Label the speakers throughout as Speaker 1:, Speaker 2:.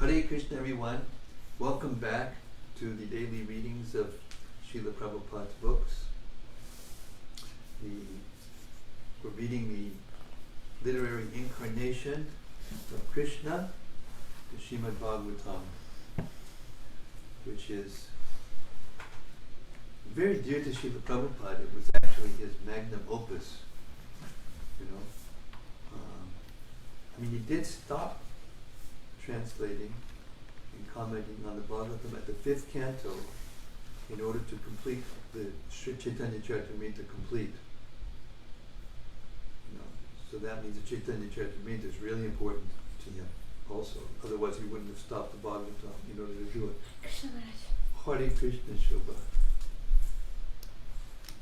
Speaker 1: Hare Krishna, everyone. Welcome back to the daily readings of Srila Prabhupada's books. We're reading the literary incarnation of Krishna, the Srimad-Bhagavatam, which is very dear to Srila Prabhupada. It was actually his magnum opus, you know. He did stop translating and commenting on the Bhagavatam at the 5th canto in order to complete the Sri Chaitanya Charitamrita complete. You know, so that means the Chaitanya Charitamrita is really important to him also. Otherwise he wouldn't have stopped the Bhagavatam in order to do it.
Speaker 2: Krishna Maharaj.
Speaker 1: Hare Krishna Shobha.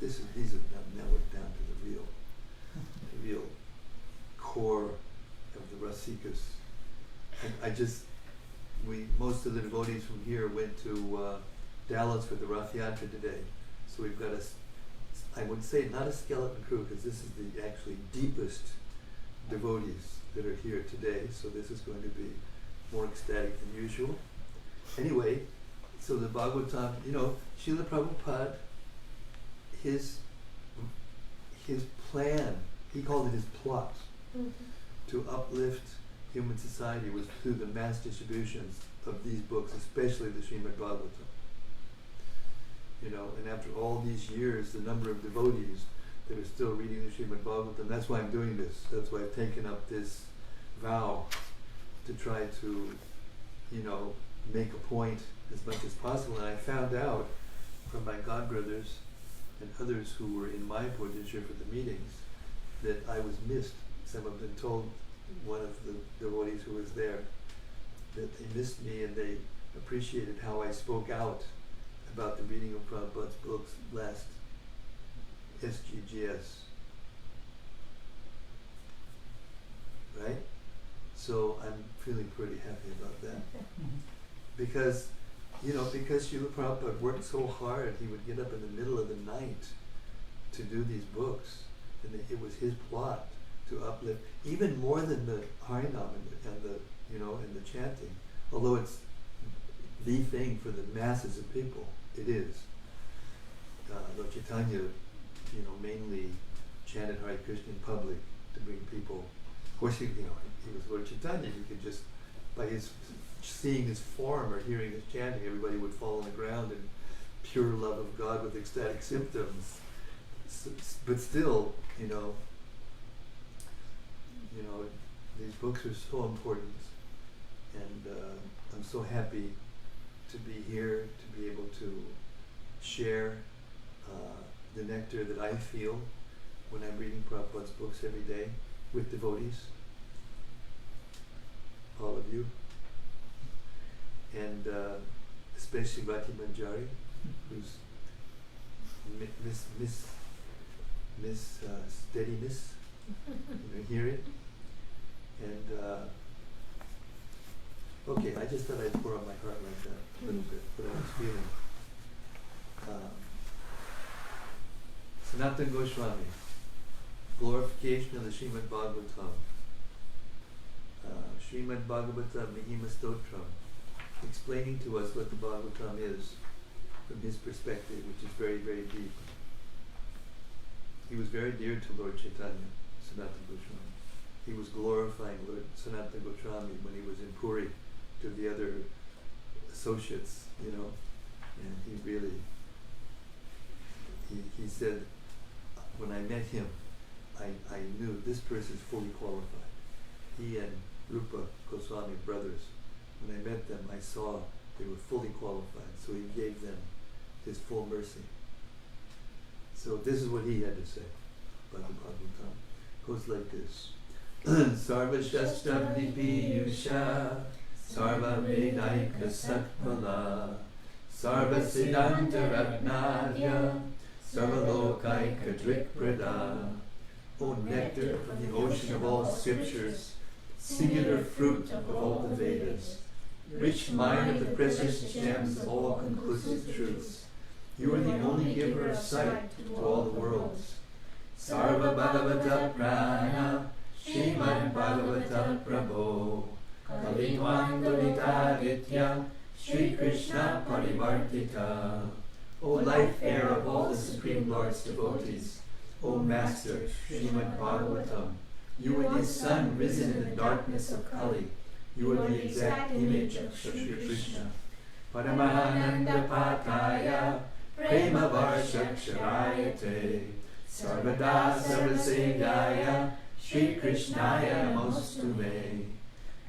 Speaker 1: These are now we're down to the real core of the Rasikas. And most of the devotees from here went to Dallas for the Rath Yatra today. So we've got I would say not a skeleton crew, because this is the actually deepest devotees that are here today. So this is going to be more ecstatic than usual. Anyway, so the Bhagavatam, Srila Prabhupada, his plan, he called it his plot, to uplift human society was through the mass distributions of these books, especially the Srimad-Bhagavatam. And after all these years, the number of devotees that are still reading the Srimad-Bhagavatam, that's why I'm doing this. That's why I've taken up this vow to try to, make a point as much as possible. And I found out from my godbrothers and others who were in Mayapur this year for the meetings that I was missed. Some of them told one of the devotees who was there that they missed me, and they appreciated how I spoke out about the reading of Prabhupada's books last SGGS. Right? So I'm feeling pretty happy about that. Because Srila Prabhupada worked so hard, he would get up in the middle of the night to do these books, and it was his plot to uplift, even more than the Harinam and the chanting. Although it's the thing for the masses of people, it is. Lord Chaitanya, mainly chanted Hare Krishna in public to bring people. Of course, he was Lord Chaitanya. You could just, by seeing his form or hearing his chanting, everybody would fall on the ground in pure love of God with ecstatic symptoms. But still, these books are so important, and I'm so happy to be here, to be able to share the nectar that I feel when I'm reading Prabhupada's books every day with devotees, all of you, and especially Rati Manjari, who's Miss Steadiness, hear it. And okay, I just thought I'd pour out my heart like that a little bit, what I was feeling. Sanatana Goswami, glorification of the Srimad-Bhagavatam. Srimad-Bhagavatam Mahima Stotram, explaining to us what the Bhagavatam is from his perspective, which is very, very deep. He was very dear to Lord Chaitanya, Sanatana Goswami. He was glorifying Lord Sanatana Goswami when he was in Puri to the other associates, and he really, he said, when I met him, I knew this person is fully qualified. He and Rupa Goswami, brothers, when I met them, I saw they were fully qualified, so he gave them his full mercy. So this is what he had to say about the Bhagavatam. Goes like this. Sarva Shastra Vipiyusha Sarva Vedaika Satpala Sarva Siddhanta Ratnadya Sarva Lokaika Drikprada. O nectar from the ocean of all scriptures, singular fruit of all the Vedas, rich mine of the precious gems of all conclusive truths, you are the only giver of sight to all the worlds. Sarva Bhagavata Prana Srimad Bhagavata Prabhu
Speaker 2: Kalingwandolitaditya, Sri Krishna Parivartita.
Speaker 1: O life air of all the Supreme Lord's devotees, O Master Srimad-Bhagavatam, you are the sun risen in the darkness of Kali. You are the exact image of Shri Krishna. Paramahananda Pataya, Prema Varshaksharayate, Sarvada Sarvasevyaya, Shri Krishnaya Namostume.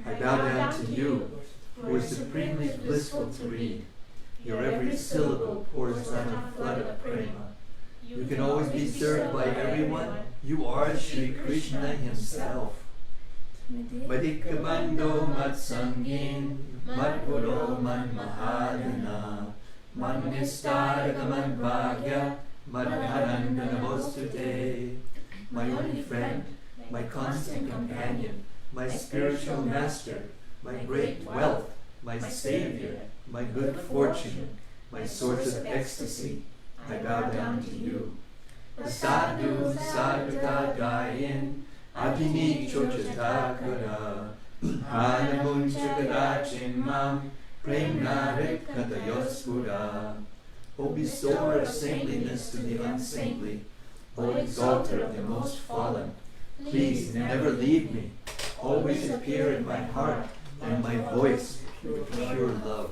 Speaker 1: I bow down to you, who are supremely blissful to read. Your every syllable pours down a flood of prema. You can always be served by everyone. You are Shri Krishna himself. Madikabando Matsangin, Madguru Man Mahadana, Mannistarga Man Bhagya, Madhananda Namostute. My only friend, my constant companion, my spiritual master, my great wealth, my savior, my good fortune, my source of ecstasy, I bow down to you. Sadhu Sadhuka Dayin, Adini Chochatakara, Hanamunchakadachin Mam, Premna Rikkatayospura. O bestower of saintliness to the unsaintly, O exalter of the most fallen, please never leave me. Always appear in my heart and my voice with pure love.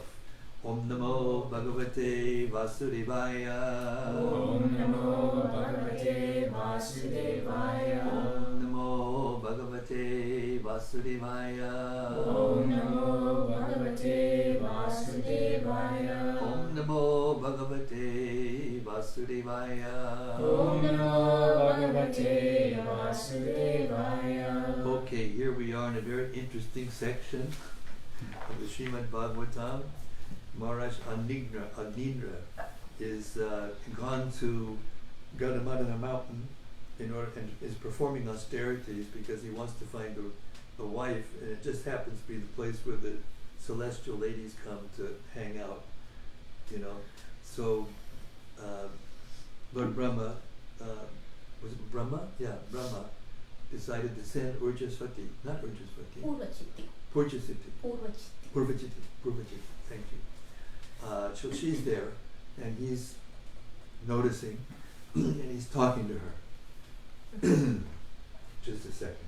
Speaker 1: Om Namo Bhagavate Vasudevaya.
Speaker 2: Om Namo Bhagavate Vasudevaya.
Speaker 1: Om Namo Bhagavate Vasudevaya.
Speaker 2: Om Namo Bhagavate Vasudevaya.
Speaker 1: Om Namo Bhagavate Vasudevaya.
Speaker 2: Om Namo Bhagavate Vasudevaya.
Speaker 1: Okay, here we are in a very interesting section of the Srimad Bhagavatam. Maharaja Agnidhra is gone to Gadamadana mountain and is performing austerities because he wants to find a wife, and it just happens to be the place where the celestial ladies come to hang out, you know. So Lord Brahma, was it Brahma? Yeah, Brahma decided to send Urjasvati, not Urjasvati, Purvachiti, thank you. So she's there, and he's noticing, and he's talking to her. Just a second.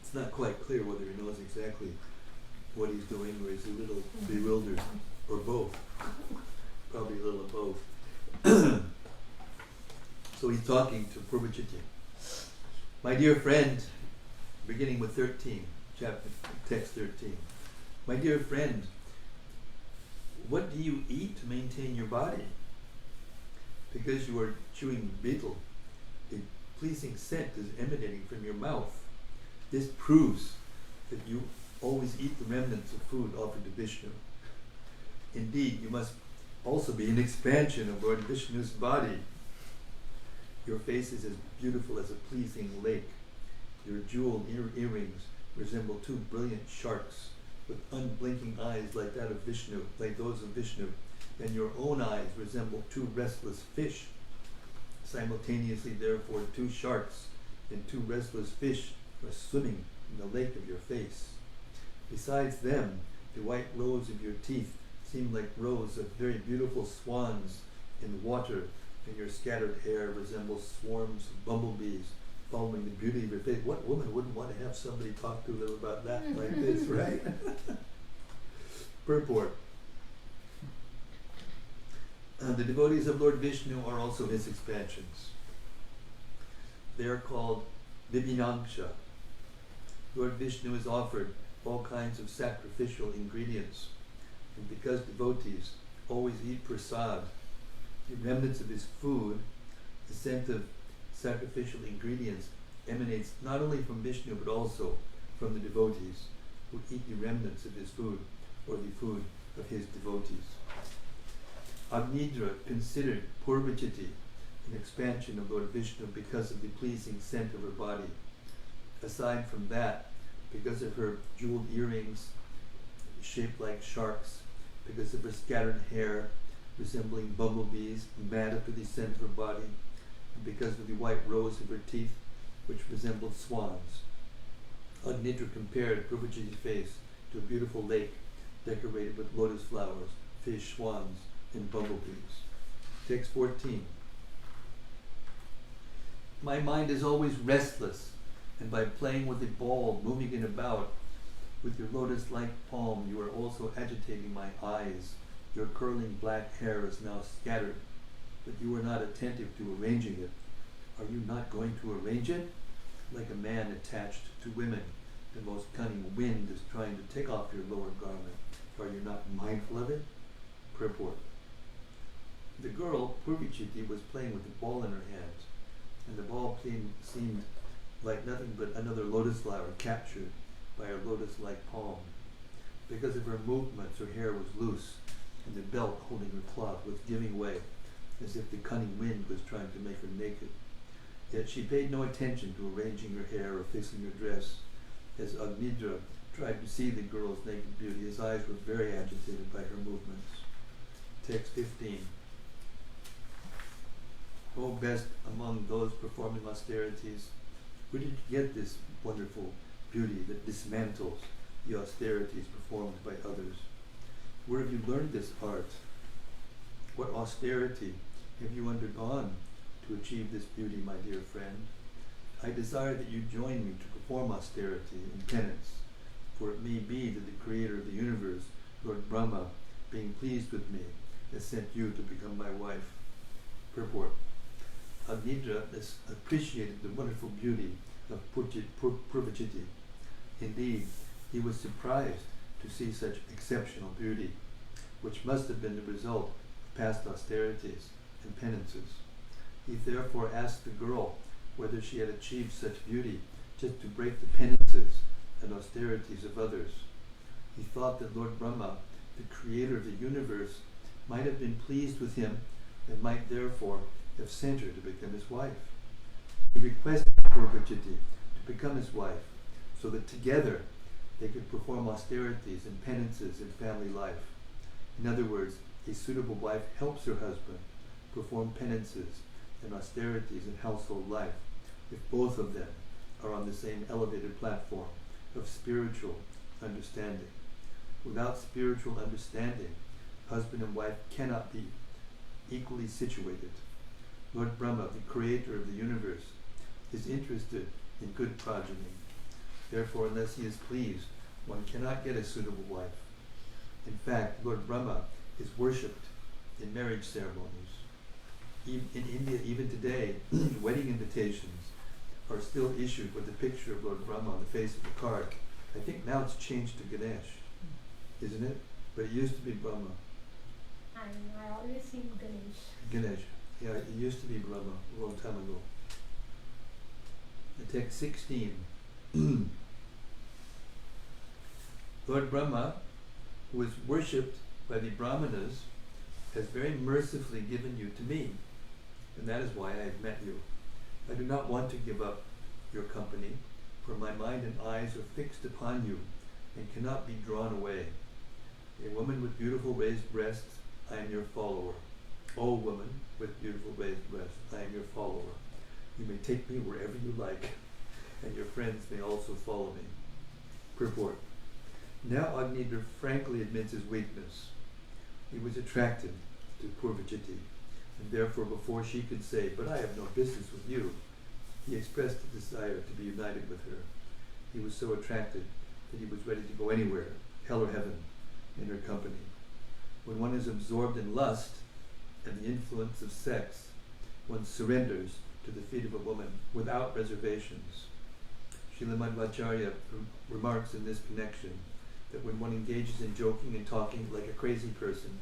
Speaker 1: It's not quite clear whether he knows exactly what he's doing, or he's a little bewildered, or both. Probably a little of both. So he's talking to Purvachiti. My dear friend, beginning with 13, chapter, text 13. My dear friend, what do you eat to maintain your body? Because you are chewing betel, a pleasing scent is emanating from your mouth. This proves that you always eat the remnants of food offered to Vishnu. Indeed, you must also be an expansion of Lord Vishnu's body. Your face is as beautiful as a pleasing lake. Your jeweled earrings resemble two brilliant sharks with unblinking eyes like that of Vishnu, like those of Vishnu, and your own eyes resemble two restless fish. Simultaneously, therefore, two sharks and two restless fish are swimming in the lake of your face. Besides them, the white rows of your teeth seem like rows of very beautiful swans in water, and your scattered hair resembles swarms of bumblebees following the beauty of your face. What woman wouldn't want to have somebody talk to them about that like this, right? Purport. The devotees of Lord Vishnu are also his expansions. They are called Vibhinangsha. Lord Vishnu is offered all kinds of sacrificial ingredients, and because devotees always eat prasad, the remnants of his food, the scent of sacrificial ingredients emanates not only from Vishnu but also from the devotees who eat the remnants of his food or the food of his devotees. Agnidhra considered Purvachiti an expansion of Lord Vishnu because of the pleasing scent of her body. Aside from that, because of her jeweled earrings shaped like sharks, because of her scattered hair resembling bumblebees, mad after the scent of her body, and because of the white rows of her teeth, which resembled swans. Agnidhra compared Prabhuji's face to a beautiful lake decorated with lotus flowers, fish, swans, and bumblebees. Text 14. My mind is always restless, and by playing with a ball, moving it about, with your lotus-like palm, you are also agitating my eyes. Your curling black hair is now scattered, but you are not attentive to arranging it. Are you not going to arrange it? Like a man attached to women, the most cunning wind is trying to take off your lower garment. Are you not mindful of it? Purport. The girl, Purvichiti, was playing with the ball in her hands, and the ball seemed like nothing but another lotus flower captured by her lotus-like palm. Because of her movements, her hair was loose, and the belt holding her cloth was giving way, as if the cunning wind was trying to make her naked. Yet she paid no attention to arranging her hair or fixing her dress. As Agnidhra tried to see the girl's naked beauty, his eyes were very agitated by her movements. Text 15. O best among those performing austerities, where did you get this wonderful beauty that dismantles the austerities performed by others? Where have you learned this art? What austerity have you undergone to achieve this beauty, my dear friend? I desire that you join me to perform austerity and penance, for it may be that the creator of the universe, Lord Brahma, being pleased with me, has sent you to become my wife. Purport. Agnidhra has appreciated the wonderful beauty of Purvachiti. Indeed, he was surprised to see such exceptional beauty, which must have been the result of past austerities and penances. He therefore asked the girl whether she had achieved such beauty just to break the penances and austerities of others. He thought that Lord Brahma, the creator of the universe, might have been pleased with him and might therefore have sent her to become his wife. He requested Purvachiti to become his wife so that together they could perform austerities and penances in family life. In other words, a suitable wife helps her husband perform penances and austerities in household life if both of them are on the same elevated platform of spiritual understanding. Without spiritual understanding, husband and wife cannot be equally situated. Lord Brahma, the creator of the universe, is interested in good progeny. Therefore, unless he is pleased, one cannot get a suitable wife. In fact, Lord Brahma is worshipped in marriage ceremonies. In India, even today, wedding invitations are still issued with a picture of Lord Brahma on the face of the card. I think now it's changed to Ganesh, isn't it? But it used to be Brahma.
Speaker 3: I always see Ganesh.
Speaker 1: Ganesh. Yeah, it used to be Brahma a long time ago. Text 16. Lord Brahma, who is worshipped by the Brahmanas, has very mercifully given you to me, and that is why I have met you. I do not want to give up your company, for my mind and eyes are fixed upon you and cannot be drawn away. A woman with beautiful raised breasts, I am your follower. O woman with beautiful raised breasts, I am your follower. You may take me wherever you like, and your friends may also follow me. Purport. Now Agnidhra frankly admits his weakness. He was attracted to Purvachiti, and therefore before she could say, but I have no business with you, he expressed a desire to be united with her. He was so attracted that he was ready to go anywhere, hell or heaven, in her company. When one is absorbed in lust and the influence of sex, one surrenders to the feet of a woman without reservations. Srila Madhvacharya remarks in this connection that when one engages in joking and talking like a crazy person,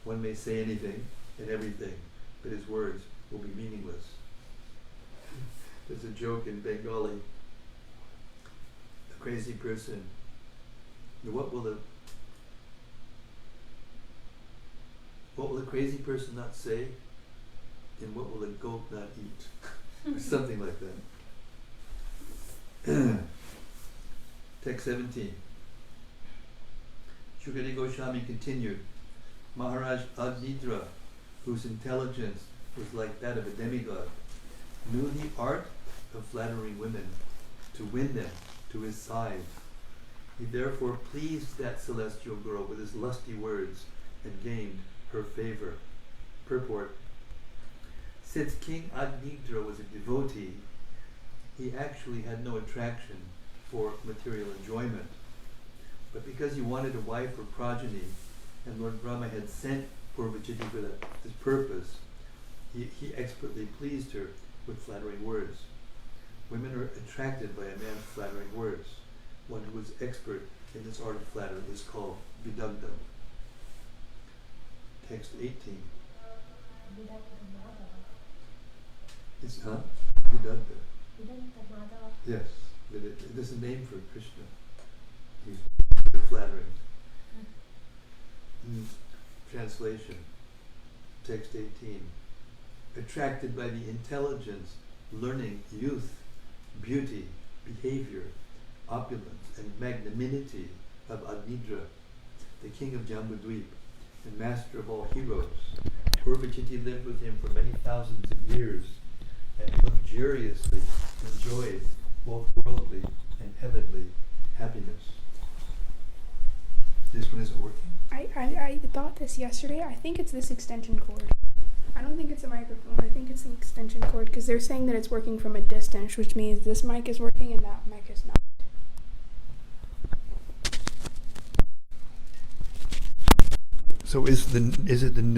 Speaker 1: one may say anything and everything, but his words will be meaningless. There's a joke in Bengali. A crazy person, what will a crazy person not say, and what will a goat not eat? Or something like that. Text 17. Shukadeva Goswami continued, Maharaj Agnidhra, whose intelligence was like that of a demigod, knew the art of flattering women to win them to his side. He therefore pleased that celestial girl with his lusty words and gained her favor. Purport. Since King Agnidhra was a devotee, he actually had no attraction for material enjoyment. But because he wanted a wife or progeny, and Lord Brahma had sent Purvachiti for this purpose, he expertly pleased her with flattering words. Women are attracted by a man's flattering words. One who is expert in this art of flattery is called Vidagdha. Text 18. It's Vidagdha. Yes, but it is a name for Krishna. He's good at flattering. Translation. Text 18. Attracted by the intelligence, learning, youth, beauty, behavior, opulence, and magnanimity of Agnidhra, the king of Jambudvip and master of all heroes, Purvachiti lived with him for many thousands of years and luxuriously enjoyed both worldly and heavenly happiness. This one isn't working?
Speaker 4: I thought this yesterday. I think it's this extension cord. I don't think it's a microphone. I think it's the extension cord because they're saying that it's working from a distance, which means this mic is working and that mic is not.
Speaker 1: So is it the new,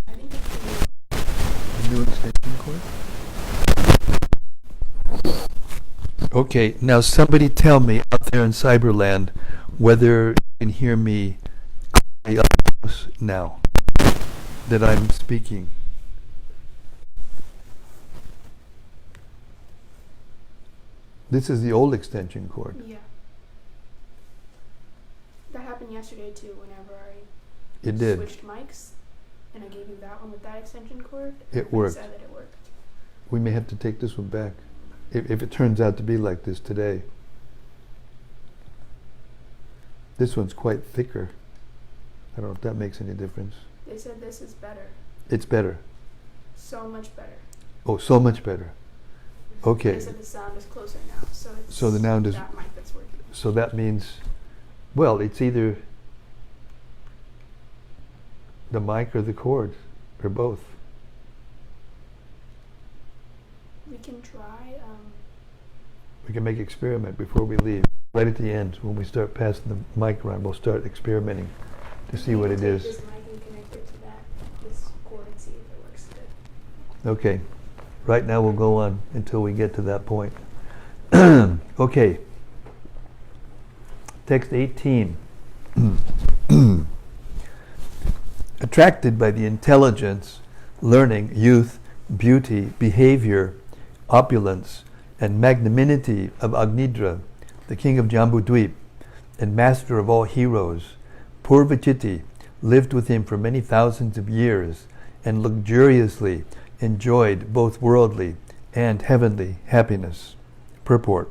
Speaker 4: I think it's
Speaker 1: the new extension cord? Okay, now somebody tell me out there in Cyberland whether you can hear me now that I'm speaking. This is the old extension cord.
Speaker 4: Yeah. That happened yesterday too. Whenever I
Speaker 1: It did.
Speaker 4: switched mics, and I gave you that one with that extension cord.
Speaker 1: It worked.
Speaker 4: Said that it worked.
Speaker 1: We may have to take this one back if it turns out to be like this today. This one's quite thicker. I don't know if that makes any difference.
Speaker 4: They said this is better.
Speaker 1: It's better.
Speaker 4: So much better.
Speaker 1: Oh, so much better. Okay.
Speaker 4: They said the sound is closer now, so it's
Speaker 1: So the sound is-
Speaker 4: that mic that's working.
Speaker 1: So that means, well, it's either the mic or the cord, or both.
Speaker 4: We can try.
Speaker 1: We can make experiment before we leave. Right at the end, when we start passing the mic around, we'll start experimenting to see what it is.
Speaker 4: This mic and connect it to this cord and see if it works good.
Speaker 1: Okay. Right now we'll go on until we get to that point. Okay. Text 18. Attracted by the intelligence, learning, youth, beauty, behavior, opulence, and magnanimity of Agnidhra, the king of Jambudvip, and master of all heroes, Purvachiti lived with him for many thousands of years and luxuriously enjoyed both worldly and heavenly happiness. Purport.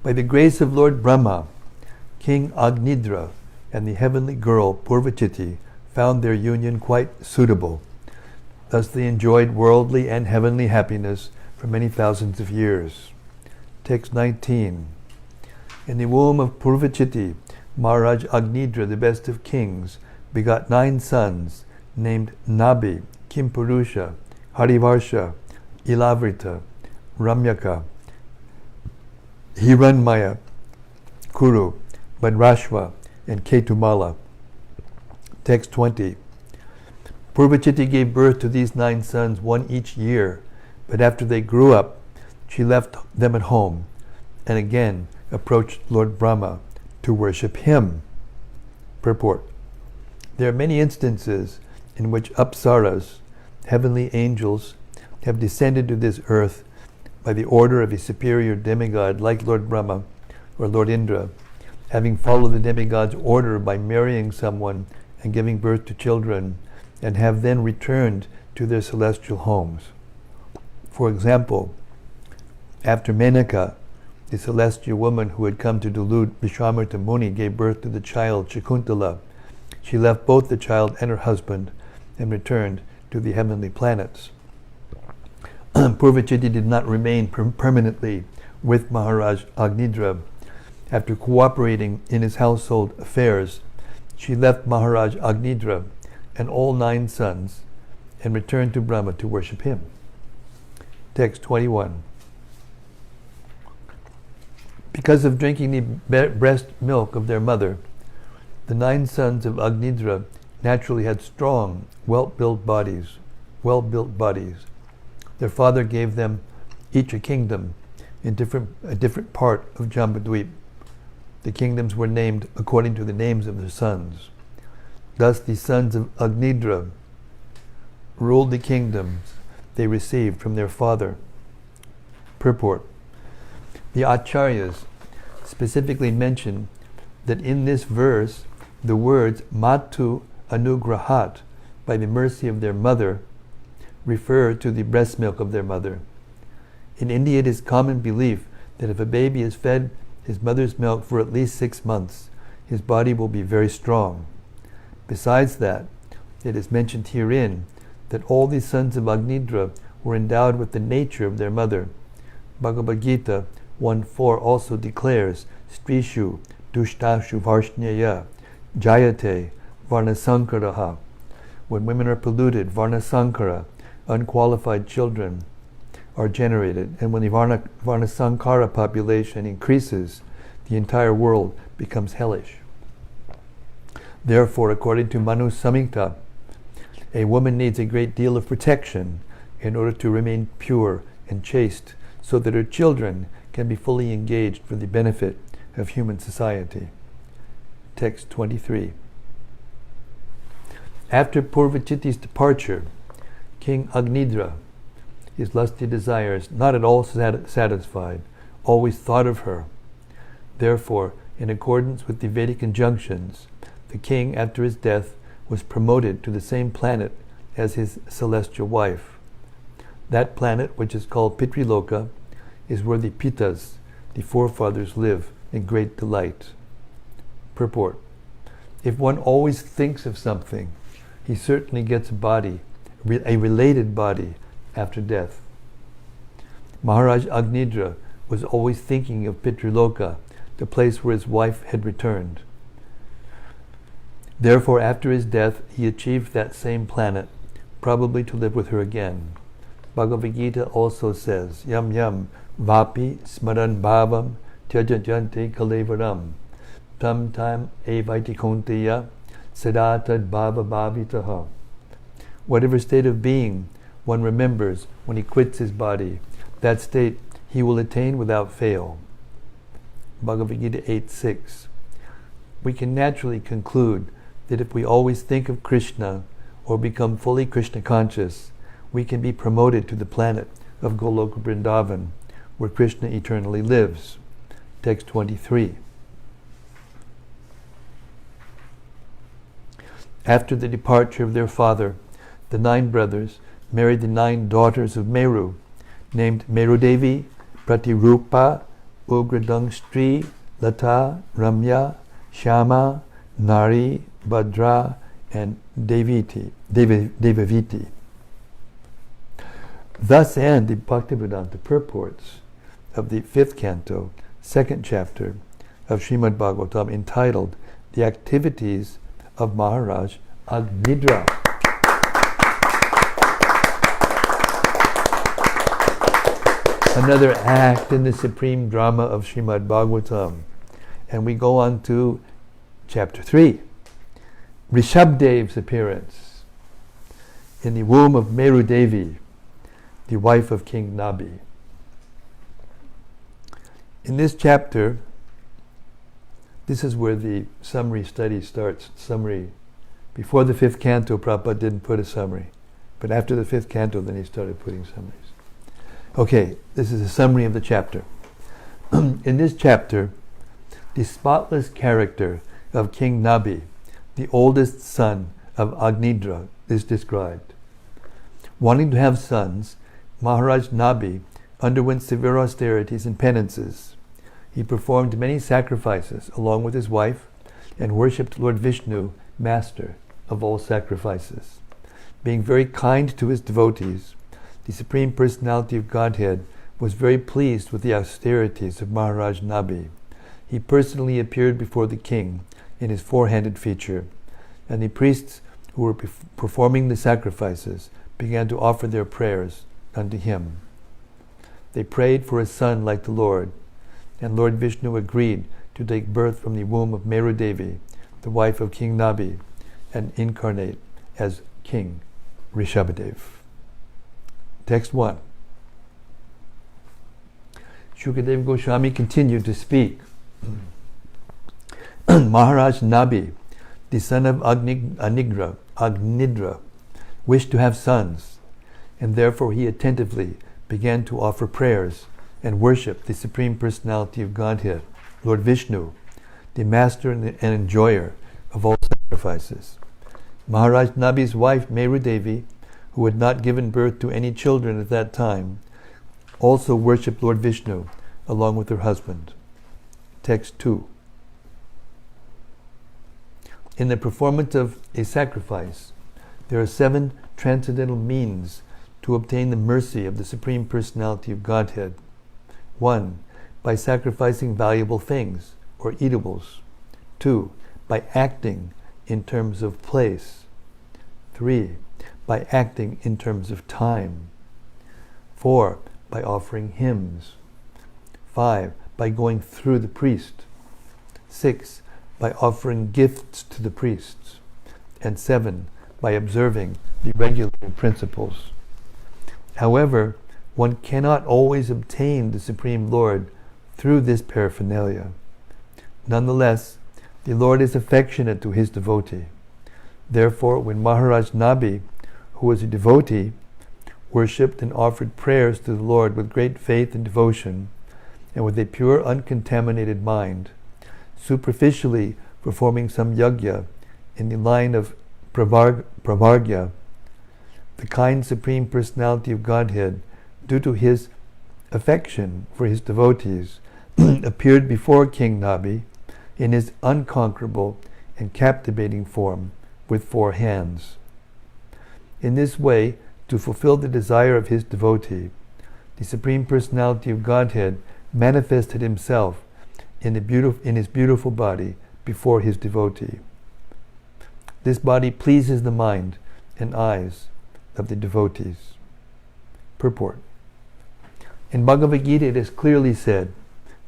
Speaker 1: By the grace of Lord Brahma, King Agnidhra and the heavenly girl Purvachiti found their union quite suitable. Thus they enjoyed worldly and heavenly happiness for many thousands of years. Text 19. In the womb of Purvachiti, Maharaja Agnidhra, the best of kings, begot 9 sons named Nabi, Kimpurusha, Harivarsha, Ilavrita, Ramyaka, Hiranmaya, Kuru, Badrashva, and Ketumala. Text 20. Purvachiti gave birth to these 9 sons, one each year, but after they grew up, she left them at home and again approached Lord Brahma to worship him. Purport. There are many instances in which apsaras, heavenly angels, have descended to this earth by the order of a superior demigod like Lord Brahma or Lord Indra, having followed the demigod's order by marrying someone and giving birth to children, and have then returned to their celestial homes. For example, after Menaka, the celestial woman who had come to delude Vishwamitra Muni, gave birth to the child Shakuntala, she left both the child and her husband and returned to the heavenly planets. Purvachiti did not remain permanently with Maharaj Agnidhra. After cooperating in his household affairs, she left Maharaj Agnidhra and all 9 sons and returned to Brahma to worship him. Text 21. Because of drinking the breast milk of their mother, the 9 sons of Agnidhra naturally had strong, well-built bodies. Their father gave them each a kingdom in a different part of Jambudvip. The kingdoms were named according to the names of their sons. Thus the sons of Agnidhra ruled the kingdoms they received from their father. Purport. The Acharyas specifically mention that in this verse the words Matu Anugrahat, by the mercy of their mother, refer to the breast milk of their mother. In India it is common belief that if a baby is fed his mother's milk for at least 6 months, his body will be very strong. Besides that, it is mentioned herein that all the sons of Agnidhra were endowed with the nature of their mother. Bhagavad Gita 1.4 also declares, Strishu dushtashu varshnyaya jayate varnasankaraha. When women are polluted, varnasankara, unqualified children, are generated, and when the varnasankara population increases, the entire world becomes hellish. Therefore, according to Manu Samhita, a woman needs a great deal of protection in order to remain pure and chaste, so that her children can be fully engaged for the benefit of human society. Text 23. After Purvachiti's departure, King Agnidhra, his lusty desires not at all satisfied, always thought of her. Therefore, in accordance with the Vedic injunctions, the king, after his death, was promoted to the same planet as his celestial wife. That planet, which is called Pitriloka, is where the Pitas, the forefathers, live in great delight. Purport. If one always thinks of something, he certainly gets a body, a related body, after death. Maharaj Agnidhra was always thinking of Pitriloka, the place where his wife had returned. Therefore, after his death, he achieved that same planet, probably to live with her again. Bhagavad Gita also says, Yam yam vapi smaran bhavam tyajajante kalevaram tam tam evaiti konteya siddhatad bhava bhavitaha. Whatever state of being one remembers when he quits his body, that state he will attain without fail. Bhagavad Gita 8.6. We can naturally conclude that if we always think of Krishna or become fully Krishna conscious, we can be promoted to the planet of Goloka Vrindavan, where Krishna eternally lives. Text 23. After the departure of their father, the 9 brothers married the 9 daughters of Meru, named Merudevi, Pratirupa, Ugradangstri, Lata, Ramya, Shama, Nari, Bhadra, and Devaviti. Thus end the Bhaktivedanta purports of the 5th canto, 2nd chapter of Srimad-Bhagavatam, entitled The Activities of Maharaj Agnidhra. Another act in the supreme drama of Srimad-Bhagavatam. And we go on to chapter 3. Rishabdev's appearance in the womb of Meru Devi, the wife of King Nabi. In this chapter, this is where the summary study starts. Summary. Before the 5th canto, Prabhupada didn't put a summary. But after the 5th canto, then he started putting summaries. Okay, this is a summary of the chapter. In this chapter, the spotless character of King Nabi, the oldest son of Agnidhra, is described. Wanting to have sons, Maharaj Nabi underwent severe austerities and penances. He performed many sacrifices along with his wife and worshipped Lord Vishnu, master of all sacrifices. Being very kind to his devotees, the Supreme Personality of Godhead was very pleased with the austerities of Maharaj Nabi. He personally appeared before the king in his four-handed feature, and the priests who were performing the sacrifices began to offer their prayers unto him. They prayed for a son like the Lord, and Lord Vishnu agreed to take birth from the womb of Meru Devi, the wife of King Nabi, and incarnate as King Rishabhadev. Text 1. Shukadev Goswami continued to speak. Maharaj Nabi, the son of Agnidhra, wished to have sons, and therefore he attentively began to offer prayers and worship the Supreme Personality of Godhead, Lord Vishnu, the master and enjoyer of all sacrifices. Maharaj Nabi's wife Meru Devi, who had not given birth to any children at that time, also worshipped Lord Vishnu along with her husband. Text 2. In the performance of a sacrifice, there are 7 transcendental means to obtain the mercy of the Supreme Personality of Godhead. 1. By sacrificing valuable things, or eatables. 2. By acting in terms of place. 3. By acting in terms of time. 4. By offering hymns. 5. By going through the priest. 6. By offering gifts to the priests. And 7. By observing the regulating principles. However, one cannot always obtain the Supreme Lord through this paraphernalia. Nonetheless, the Lord is affectionate to his devotee. Therefore, when Maharaj Nabi, who was a devotee, worshipped and offered prayers to the Lord with great faith and devotion, and with a pure, uncontaminated mind, superficially performing some yajna in the line of pravargya, the kind Supreme Personality of Godhead, due to his affection for his devotees, appeared before King Nabi in his unconquerable and captivating form with 4 hands. In this way, to fulfill the desire of his devotee, the Supreme Personality of Godhead manifested himself in his beautiful body before his devotee. This body pleases the mind and eyes of the devotees. Purport. In Bhagavad Gita it is clearly said,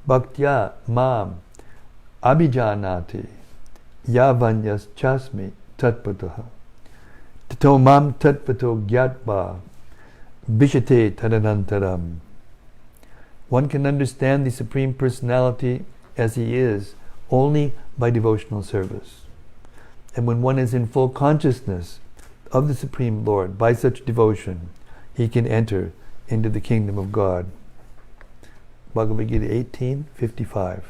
Speaker 1: Bhaktya mam abhijanati yavanyas chasmi tatpataha tato mam tatpato gyatva vishate tadanantaram. One can understand the Supreme Personality as he is only by devotional service. And when one is in full consciousness of the Supreme Lord by such devotion, he can enter into the kingdom of God. Bhagavad Gita 18:55.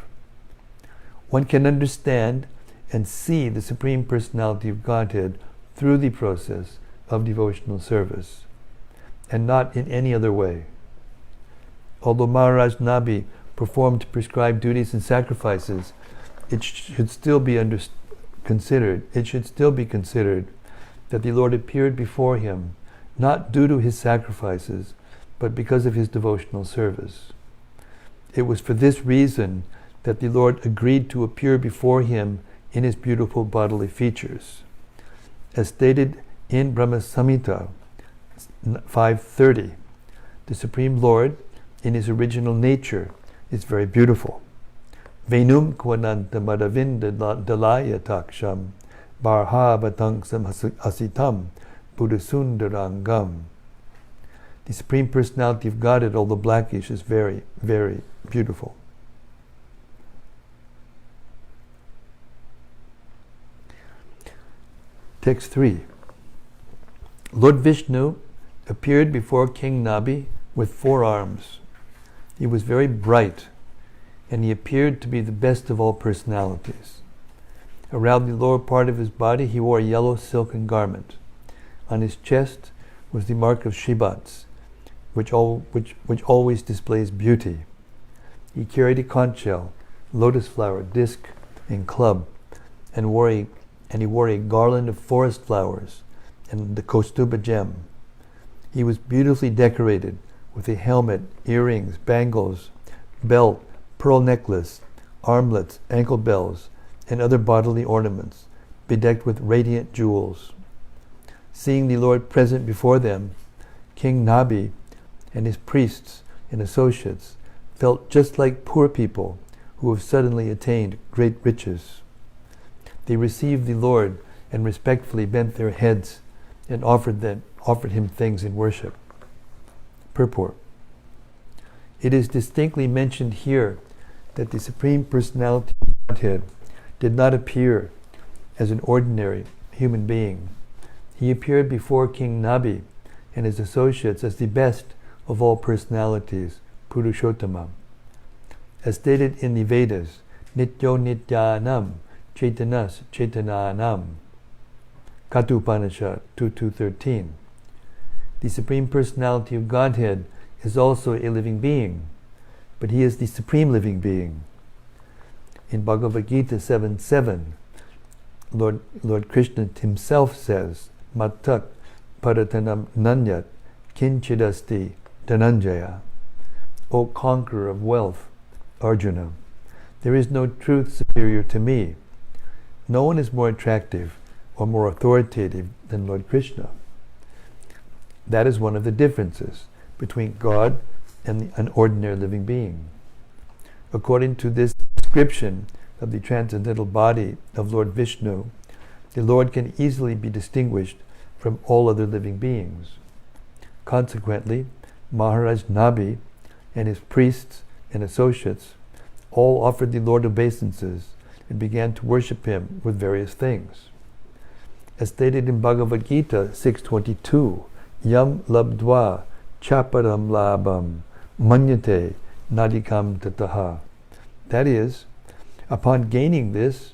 Speaker 1: One can understand and see the Supreme Personality of Godhead through the process of devotional service, and not in any other way. Although Maharaj Nabi performed prescribed duties and sacrifices, it should still be considered that the Lord appeared before him not due to his sacrifices, but because of his devotional service. It was for this reason that the Lord agreed to appear before him in his beautiful bodily features. As stated in Brahma Samhita 5:30, the Supreme Lord, in his original nature, is very beautiful. Venum kvananta madavinda dalaya taksham barha batangsam asitam buddhasundarangam. The Supreme Personality of Godhead, although blackish, is very, very beautiful. Text 3. Lord Vishnu appeared before King Nabi with 4 arms. He was very bright, and he appeared to be the best of all personalities. Around the lower part of his body he wore a yellow silken garment. On his chest was the mark of Shibats, which always displays beauty. He carried a conch shell, lotus flower, disc, and club, and he wore a garland of forest flowers and the Kaustuba gem. He was beautifully decorated with a helmet, earrings, bangles, belt, pearl necklace, armlets, ankle bells, and other bodily ornaments, bedecked with radiant jewels. Seeing the Lord present before them, King Nabi and his priests and associates felt just like poor people who have suddenly attained great riches. They received the Lord and respectfully bent their heads and offered him things in worship. Purport. It is distinctly mentioned here that the Supreme Personality of Godhead did not appear as an ordinary human being. He appeared before King Nabi and his associates as the best of all personalities, Purushottama. As stated in the Vedas, Nityo Nityanam Chaitanas Chaitananam, Kathopanishad 2.2.13. The Supreme Personality of Godhead is also a living being, but he is the supreme living being. In Bhagavad Gita 7.7, Lord Krishna himself says, Mattak Paratanam Nanyat Kinchidasti Dhananjaya. O conqueror of wealth, Arjuna, there is no truth superior to me. No one is more attractive or more authoritative than Lord Krishna. That is one of the differences between God and an ordinary living being. According to this description of the transcendental body of Lord Vishnu, the Lord can easily be distinguished from all other living beings. Consequently, Maharaja Nabi and his priests and associates all offered the Lord obeisances and began to worship him with various things. As stated in Bhagavad Gita 6.22, Yam labdva chaparam labam manyate nadikam tataha. That is, upon gaining this,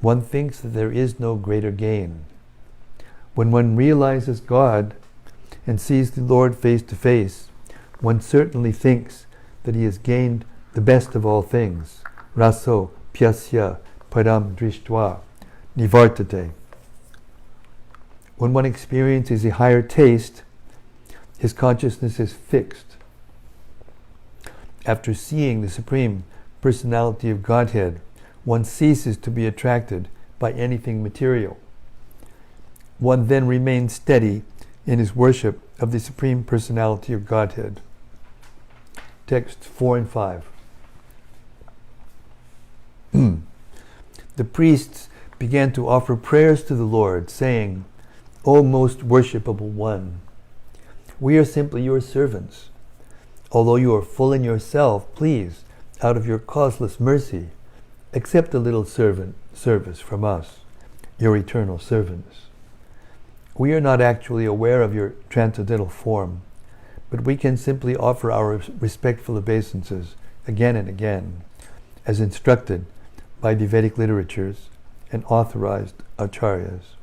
Speaker 1: one thinks that there is no greater gain. When one realizes God and sees the Lord face to face, one certainly thinks that he has gained the best of all things. Raso pyasya param drishtva nivartate. When one experiences a higher taste, his consciousness is fixed. After seeing the Supreme Personality of Godhead, one ceases to be attracted by anything material. One then remains steady in his worship of the Supreme Personality of Godhead. Texts 4 and 5. The priests began to offer prayers to the Lord, saying, O most worshipable one, we are simply your servants. Although you are full in yourself, please, out of your causeless mercy, accept a little service from us, your eternal servants. We are not actually aware of your transcendental form, but we can simply offer our respectful obeisances again and again, as instructed by the Vedic literatures and authorized acharyas.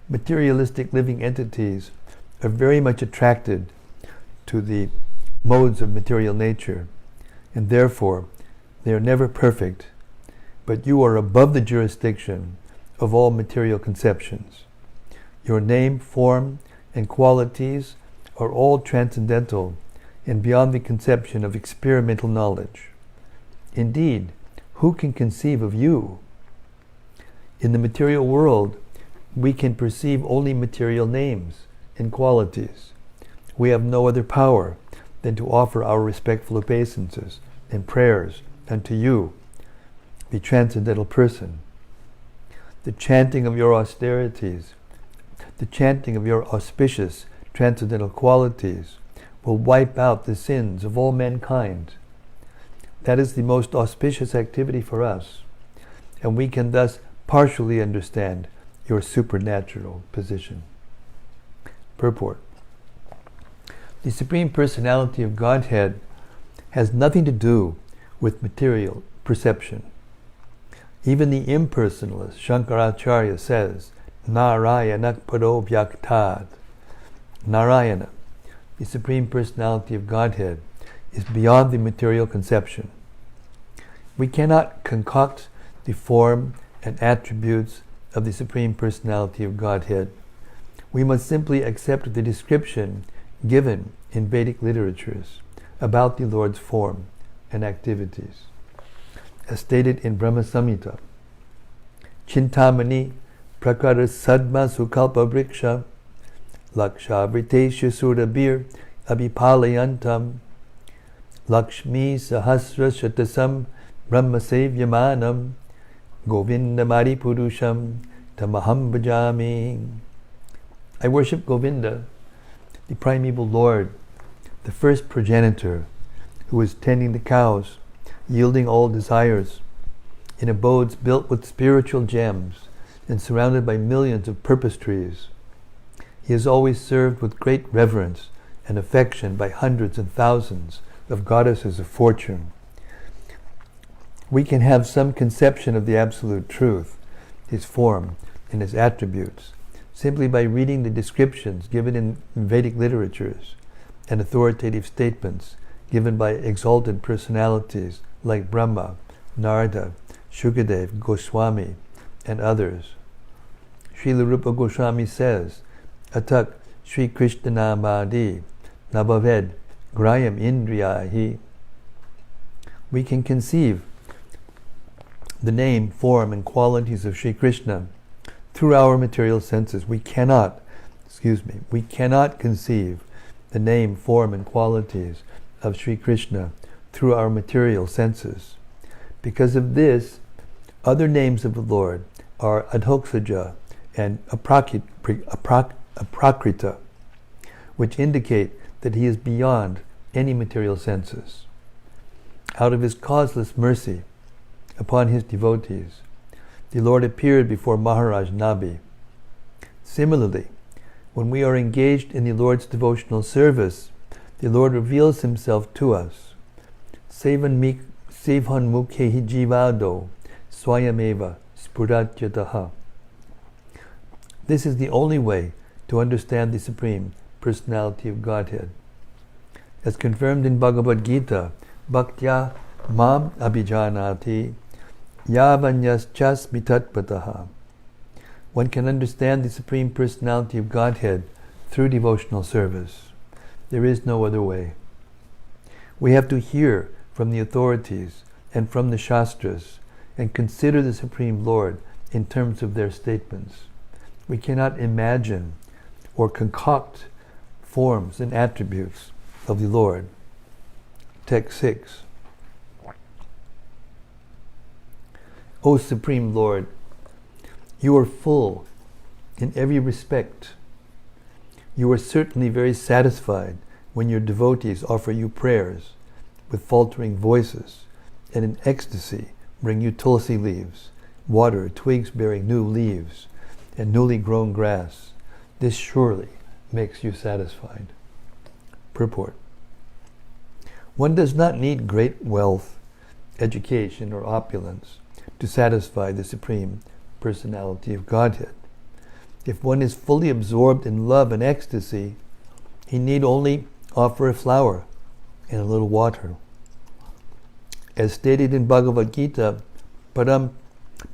Speaker 1: Materialistic living entities are very much attracted to the modes of material nature, and therefore they are never perfect, but you are above the jurisdiction of all material conceptions. Your name, form, and qualities are all transcendental and beyond the conception of experimental knowledge. Indeed, who can conceive of you? In the material world, we can perceive only material names and qualities. We have no other power than to offer our respectful obeisances and prayers unto you, the transcendental person. The chanting of your austerities, the chanting of your auspicious transcendental qualities will wipe out the sins of all mankind. That is the most auspicious activity for us, and we can thus partially understand your supernatural position. Purport. The Supreme Personality of Godhead has nothing to do with material perception. Even the impersonalist Shankaracharya says, Narayanak paro vyaktad. Narayana, the Supreme Personality of Godhead, is beyond the material conception. We cannot concoct the form and attributes of the Supreme Personality of Godhead. We must simply accept the description given in Vedic literatures about the Lord's form and activities. As stated in Brahma Samhita, Chintamani prakara sadma sukalpa vriksha lakshavritesha surabir abhipalayantam lakshmi sahasra shatasam brahma sevyamanam govindamari purusham tamaham bhajami. I worship Govinda, the primeval Lord, the first progenitor, who is tending the cows, yielding all desires, in abodes built with spiritual gems and surrounded by millions of purpose trees. He is always served with great reverence and affection by hundreds and thousands of goddesses of fortune. We can have some conception of the absolute truth, his form and his attributes, simply by reading the descriptions given in Vedic literatures and authoritative statements given by exalted personalities like Brahma, Narada, Shukadev, Goswami, and others. Srila Rupa Goswami says, Atak Sri Krishna Namadi Nabhaved Grayam Indriyahi. We can conceive the name, form, and qualities of Sri Krishna through our material senses. We cannot conceive the name, form, and qualities of Sri Krishna through our material senses. Because of this, other names of the Lord are Adhoksaja and Aprakrita, which indicate that he is beyond any material senses. Out of his causeless mercy upon his devotees, the Lord appeared before Maharaja Nabi. Similarly, when we are engaged in the Lord's devotional service, the Lord reveals himself to us. Sevan mukhehi jivado swayameva spuratyataha. This is the only way to understand the Supreme Personality of Godhead. As confirmed in Bhagavad Gita, Bhaktya mam abhijanati yavanyas mitatpataha. One can understand the Supreme Personality of Godhead through devotional service. There is no other way. We have to hear from the authorities and from the Shastras and consider the Supreme Lord in terms of their statements. We cannot imagine or concoct forms and attributes of the Lord. Text 6. O Supreme Lord, you are full in every respect. You are certainly very satisfied when your devotees offer you prayers with faltering voices and in ecstasy bring you tulsi leaves, water, twigs bearing new leaves, and newly grown grass. This surely makes you satisfied. Purport. One does not need great wealth, education, or opulence to satisfy the Supreme Personality of Godhead. If one is fully absorbed in love and ecstasy, he need only offer a flower and a little water. As stated in Bhagavad Gita, Param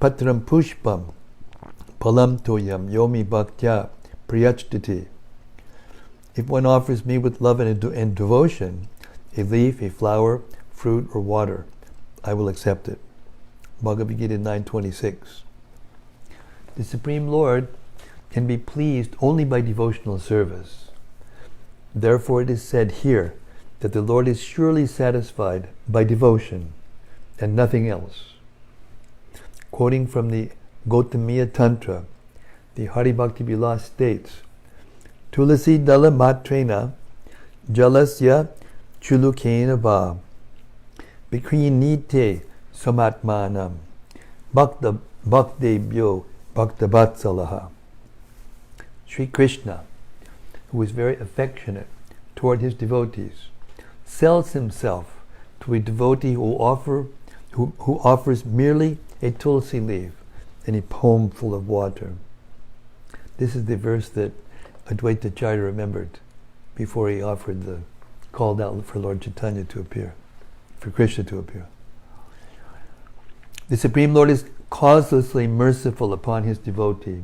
Speaker 1: Patram Pushpam Palam Toyam Yomi Bhaktya Priyachtiti. If one offers me with love and devotion a leaf, a flower, fruit, or water, I will accept it. Bhagavad Gita 9:26. The Supreme Lord can be pleased only by devotional service. Therefore it is said here that the Lord is surely satisfied by devotion and nothing else. Quoting from the Gautamiya Tantra, the Hari Bhakti Vilas states, Tulasi dala matrena jalasya chulukena va bikrinite samatmanam bhaktebhyo bhaktabatsalaha. Sri Krishna, who is very affectionate toward his devotees, sells himself to a devotee who offers merely a tulsi leaf and a palm full of water. This is the verse that Advaita Acharya remembered before he called out for Lord Chaitanya to appear, for Krishna to appear. The Supreme Lord is causelessly merciful upon his devotee,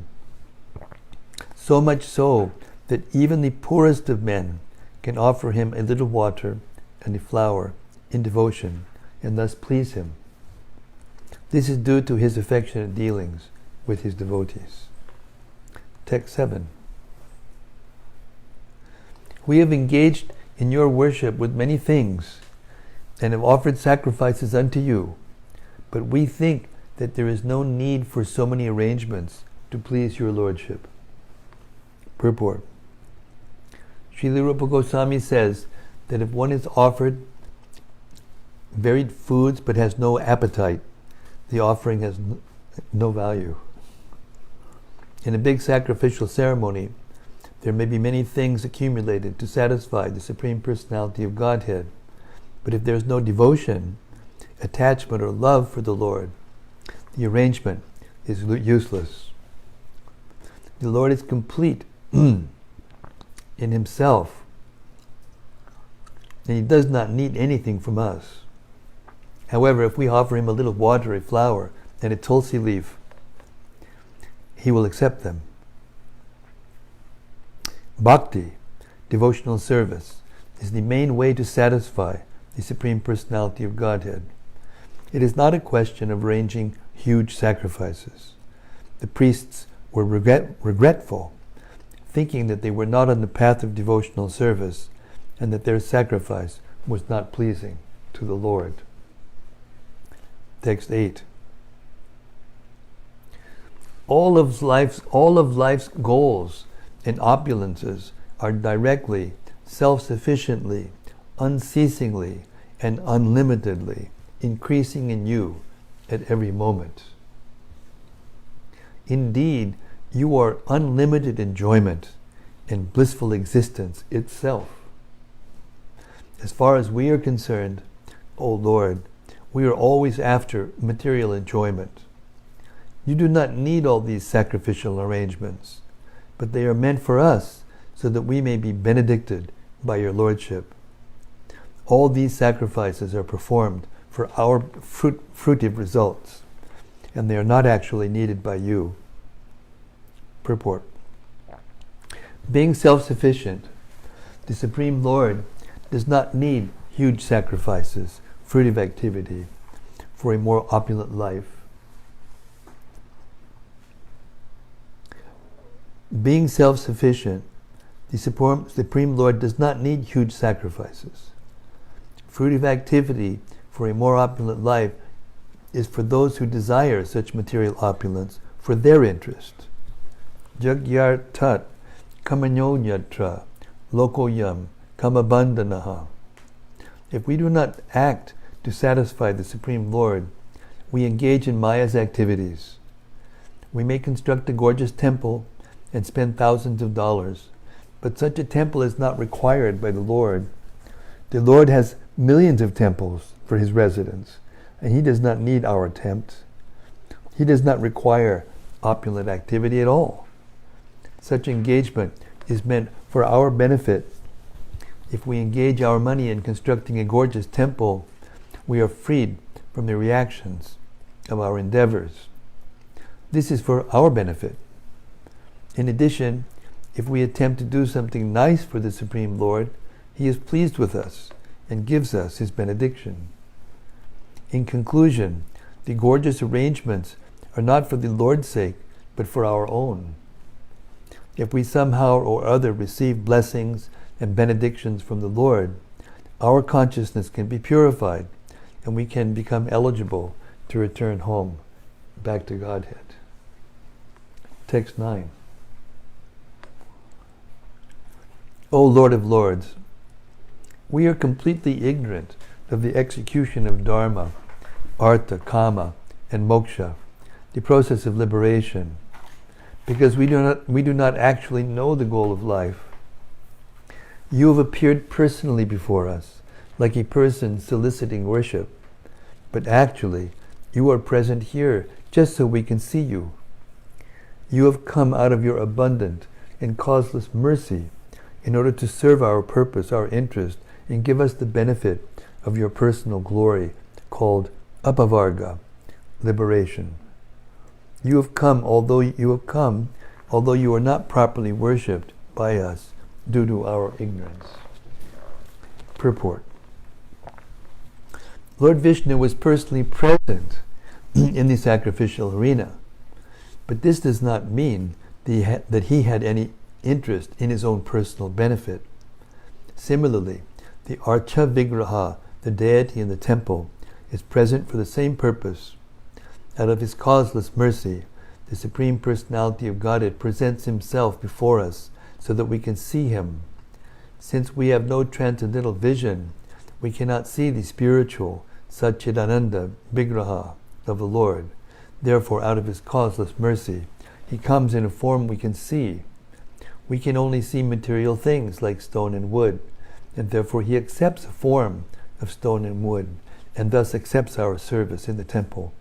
Speaker 1: so much so that even the poorest of men can offer him a little water and a flower in devotion and thus please him. This is due to his affectionate dealings with his devotees. Text 7. We have engaged in your worship with many things and have offered sacrifices unto you, but we think that there is no need for so many arrangements to please your lordship. Purport. Srila Rupa Goswami says that if one is offered varied foods but has no appetite, the offering has no value. In a big sacrificial ceremony, there may be many things accumulated to satisfy the Supreme Personality of Godhead, but if there is no devotion, attachment, or love for the Lord, the arrangement is useless. The Lord is complete in himself, and he does not need anything from us. However, if we offer him a little water, a flower, and a tulsi leaf, he will accept them. Bhakti, devotional service, is the main way to satisfy the Supreme Personality of Godhead. It is not a question of arranging huge sacrifices. The priests were regretful, thinking that they were not on the path of devotional service and that their sacrifice was not pleasing to the Lord. Text 8. All of life's goals and opulences are directly, self-sufficiently, unceasingly, and unlimitedly increasing in you at every moment. Indeed, you are unlimited enjoyment and blissful existence itself. As far as we are concerned, O Lord, we are always after material enjoyment. You do not need all these sacrificial arrangements, but they are meant for us so that we may be benedicted by your Lordship. All these sacrifices are performed for our fruitive results, and they are not actually needed by you. Purport. Being self-sufficient, the Supreme Lord does not need huge sacrifices, fruitive activity, for a more opulent life. Being self-sufficient, the Supreme Lord does not need huge sacrifices. Fruitive activity for a more opulent life is for those who desire such material opulence for their interest. Jagyar tat kamanyonyatra lokoyam kamabandanaha. If we do not act to satisfy the Supreme Lord, we engage in Maya's activities. We may construct a gorgeous temple and spend thousands of dollars, but such a temple is not required by the Lord. The Lord has millions of temples for his residence, and he does not need our attempt. He does not require opulent activity at all. Such engagement is meant for our benefit. If we engage our money in constructing a gorgeous temple, we are freed from the reactions of our endeavors. This is for our benefit. In addition, if we attempt to do something nice for the Supreme Lord, he is pleased with us and gives us his benediction. In conclusion, the gorgeous arrangements are not for the Lord's sake, but for our own. If we somehow or other receive blessings and benedictions from the Lord, our consciousness can be purified and we can become eligible to return home, back to Godhead. Text 9. O Lord of Lords, we are completely ignorant of the execution of Dharma, Artha, Kama, and Moksha, the process of liberation, because we do not actually know the goal of life. You have appeared personally before us, like a person soliciting worship, but actually you are present here just so we can see you. You have come out of your abundant and causeless mercy in order to serve our purpose, our interest, and give us the benefit of your personal glory, called apavarga, liberation. You have come, although you are not properly worshipped by us due to our ignorance. Purport. Lord Vishnu was personally present in the sacrificial arena, but this does not mean that he had any interest in his own personal benefit. Similarly, the Archa Vigraha, the deity in the temple, is present for the same purpose. Out of his causeless mercy, the Supreme Personality of Godhead presents himself before us so that we can see him. Since we have no transcendental vision, we cannot see the spiritual Satchidananda Vigraha of the Lord. Therefore, out of his causeless mercy, he comes in a form we can see. We can only see material things like stone and wood, and therefore he accepts a form of stone and wood, and thus accepts our service in the temple.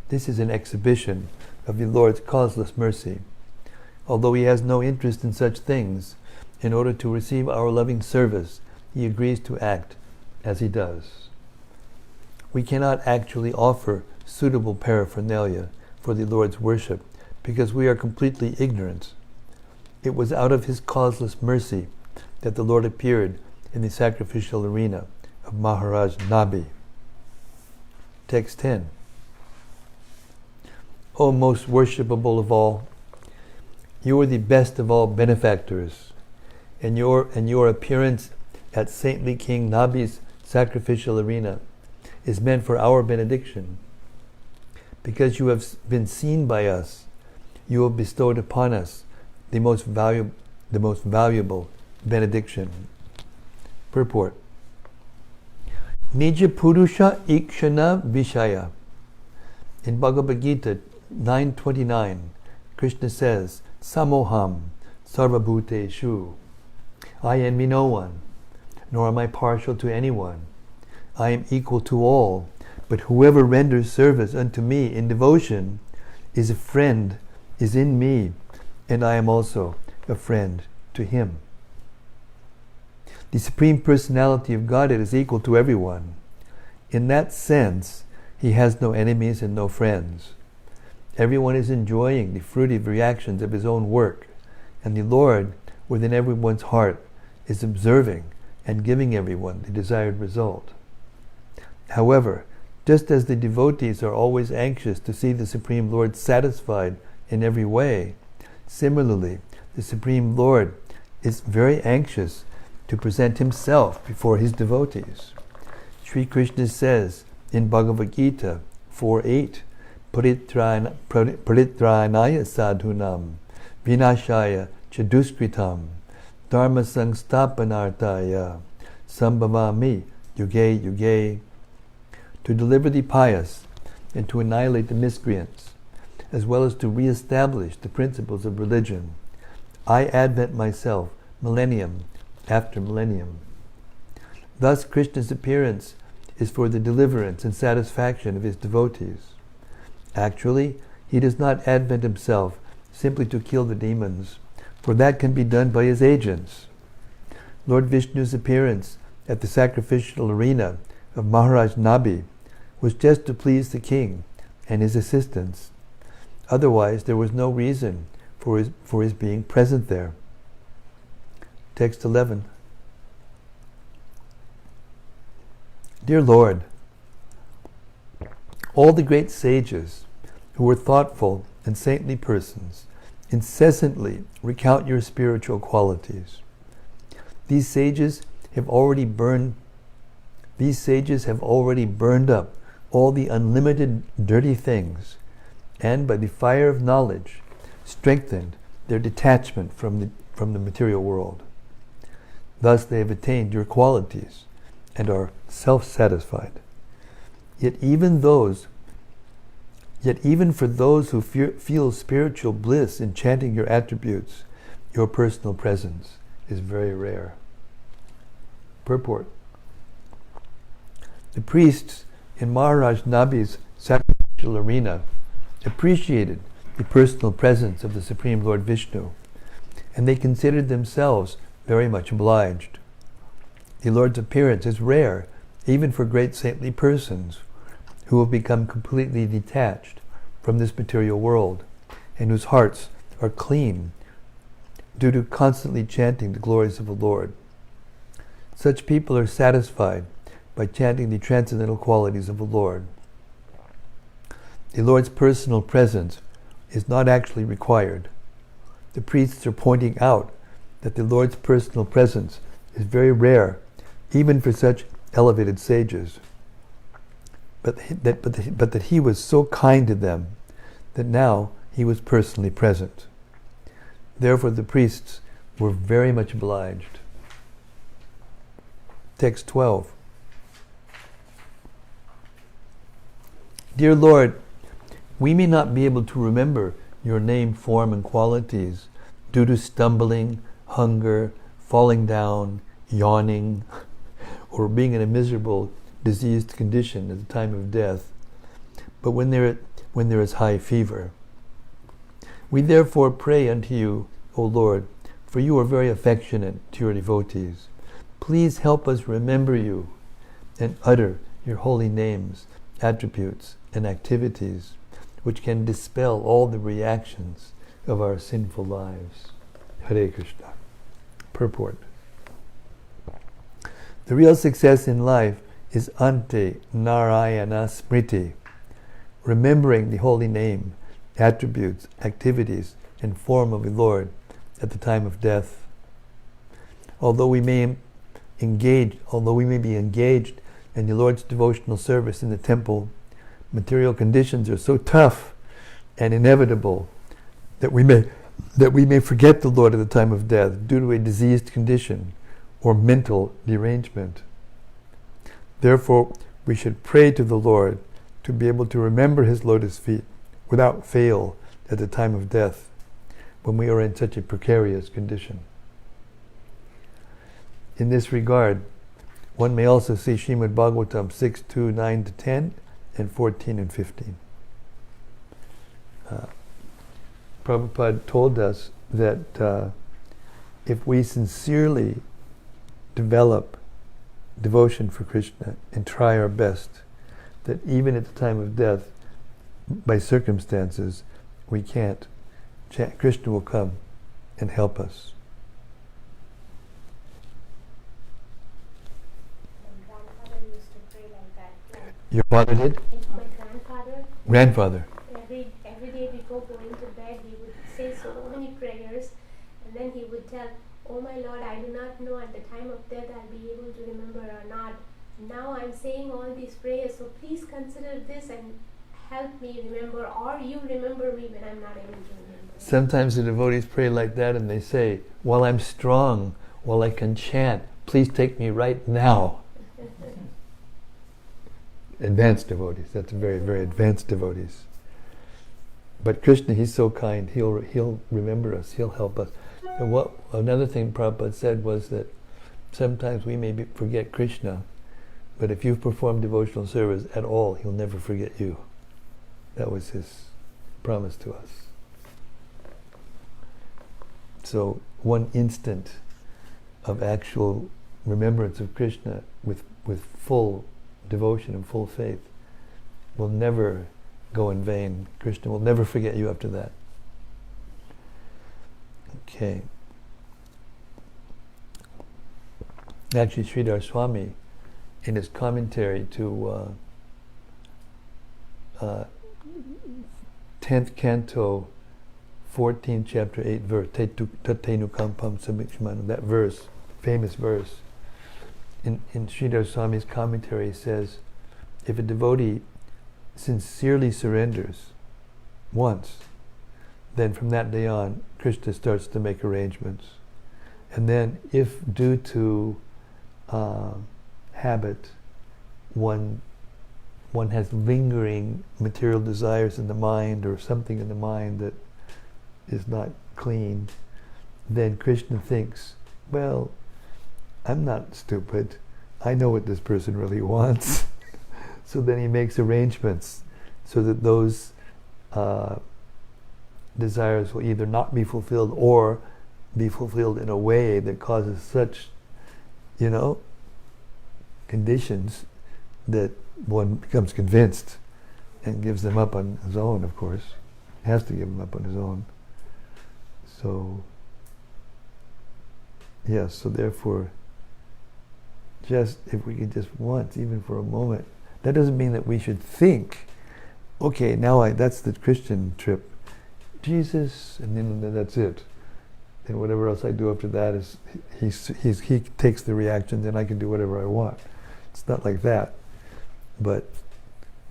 Speaker 1: This is an exhibition of the Lord's causeless mercy. Although he has no interest in such things, in order to receive our loving service, he agrees to act as he does. We cannot actually offer suitable paraphernalia for the Lord's worship because we are completely ignorant. It was out of his causeless mercy that the Lord appeared in the sacrificial arena of Maharaja Nabi. Text 10. O most worshipable of all, you are the best of all benefactors, and your appearance at saintly King Nabi's sacrificial arena is meant for our benediction. Because you have been seen by us, you have bestowed upon us the most valuable benediction. Purport. Nija Purusha Ikshana Vishaya. In Bhagavad Gita 9:29, Krishna says, Samoham Sarvabhuteshu. I envy no one, nor am I partial to anyone. I am equal to all, but whoever renders service unto me in devotion is a friend, is in me, and I am also a friend to him. The Supreme Personality of Godhead is equal to everyone. In that sense, he has no enemies and no friends. Everyone is enjoying the fruitive reactions of his own work, and the Lord, within everyone's heart, is observing and giving everyone the desired result. However, just as the devotees are always anxious to see the Supreme Lord satisfied in every way, similarly, the Supreme Lord is very anxious to present himself before his devotees. Sri Krishna says in Bhagavad Gita 4:8, Paritranaya sadhunam, vinashaya chaduskritam, dharma sangstapanartaya, sambhavami yuge yuge. To deliver the pious and to annihilate the miscreants, as well as to re-establish the principles of religion, I advent myself millennium after millennium. Thus Krishna's appearance is for the deliverance and satisfaction of his devotees. Actually, he does not advent himself simply to kill the demons, for that can be done by his agents. Lord Vishnu's appearance at the sacrificial arena of Maharaj Nabi was just to please the king and his assistants. Otherwise, there was no reason for his being present there. Text 11. Dear Lord, all the great sages who were thoughtful and saintly persons incessantly recount your spiritual qualities. These sages have already burned up all the unlimited dirty things, and by the fire of knowledge strengthened their detachment from the material world. Thus they have attained your qualities and are self-satisfied. Yet even for those who feel spiritual bliss in chanting your attributes, your personal presence is very rare. Purport. The priests in Maharaj Nabi's sacrificial arena appreciated the personal presence of the Supreme Lord Vishnu, and they considered themselves very much obliged. The Lord's appearance is rare even for great saintly persons who have become completely detached from this material world and whose hearts are clean due to constantly chanting the glories of the Lord. Such people are satisfied by chanting the transcendental qualities of the Lord. The Lord's personal presence is not actually required. The priests are pointing out that the Lord's personal presence is very rare, even for such elevated sages. But that he was so kind to them that now he was personally present. Therefore the priests were very much obliged. Text 12. Dear Lord, we may not be able to remember your name, form, and qualities due to stumbling, hunger, falling down, yawning, or being in a miserable, diseased condition at the time of death, but when there is high fever. We therefore pray unto you, O Lord, for you are very affectionate to your devotees. Please help us remember you and utter your holy names, attributes, and activities, which can dispel all the reactions of our sinful lives. Hare Krishna. Purport. The real success in life is Ante Narayana Smriti, remembering the holy name, attributes, activities, and form of the Lord at the time of death. Although we may be engaged in the Lord's devotional service in the temple, material conditions are so tough and inevitable that we may forget the Lord at the time of death due to a diseased condition or mental derangement. Therefore, we should pray to the Lord to be able to remember his lotus feet without fail at the time of death when we are in such a precarious condition. In this regard, one may also see Srimad-Bhagavatam 6:2, 9-10, and 14 and 15. Prabhupada told us that if we sincerely develop devotion for Krishna and try our best, that even at the time of death, by circumstances, we can't chant, Krishna will come and help us.
Speaker 3: My grandfather used to pray like that.
Speaker 1: Your father did?
Speaker 3: My grandfather.
Speaker 1: Grandfather.
Speaker 3: Every day before going to bed, he would say so many prayers, and then he would tell, "Oh my Lord, I do not know at the time of death I'll be able to remember or not. Now I'm saying all these prayers, so please consider this and help me remember, or you remember me when I'm not able to remember."
Speaker 1: Sometimes the devotees pray like that and they say, "While I'm strong, while I can chant, please take me right now." Advanced devotees, that's very, very advanced devotees. But Krishna, he's so kind, he'll remember us, he'll help us. And another thing Prabhupada said was that sometimes we may forget Krishna, but if you've performed devotional service at all, he'll never forget you. That was his promise to us. So one instant of actual remembrance of Krishna with full devotion and full faith will never go in vain. Krishna will never forget you after that. Okay. Actually, Sridhar Swami, in his commentary to 10th Canto, 14th chapter, 8th verse, Tatenukampam Samikshmanu, that verse, famous verse, in Sridhar Swami's commentary, he says, if a devotee sincerely surrenders once, then from that day on, Krishna starts to make arrangements. And then if due to habit, one has lingering material desires in the mind or something in the mind that is not clean, then Krishna thinks, well, I'm not stupid. I know what this person really wants. So then he makes arrangements so that those desires will either not be fulfilled or be fulfilled in a way that causes such, conditions that one becomes convinced and gives them up on his own, of course. Has to give them up on his own. So, yes, so therefore, just, if we could just once, even for a moment, that doesn't mean that we should think, okay, now that's the Christian trip. Jesus, and then that's it. And whatever else I do after that is, he takes the reactions and I can do whatever I want. It's not like that. But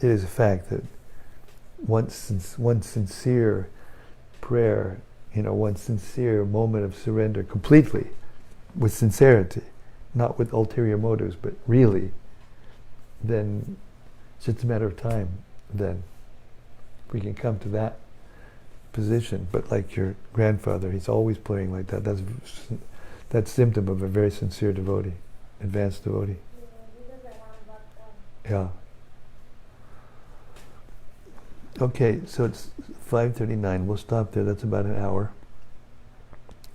Speaker 1: it is a fact that one sincere prayer, one sincere moment of surrender completely, with sincerity, not with ulterior motives, but really, then it's just a matter of time then. We can come to that position. But like your grandfather, he's always praying like that. That's symptom of a very sincere devotee, advanced devotee. Yeah. Okay, so it's 5:39. We'll stop there. That's about an hour.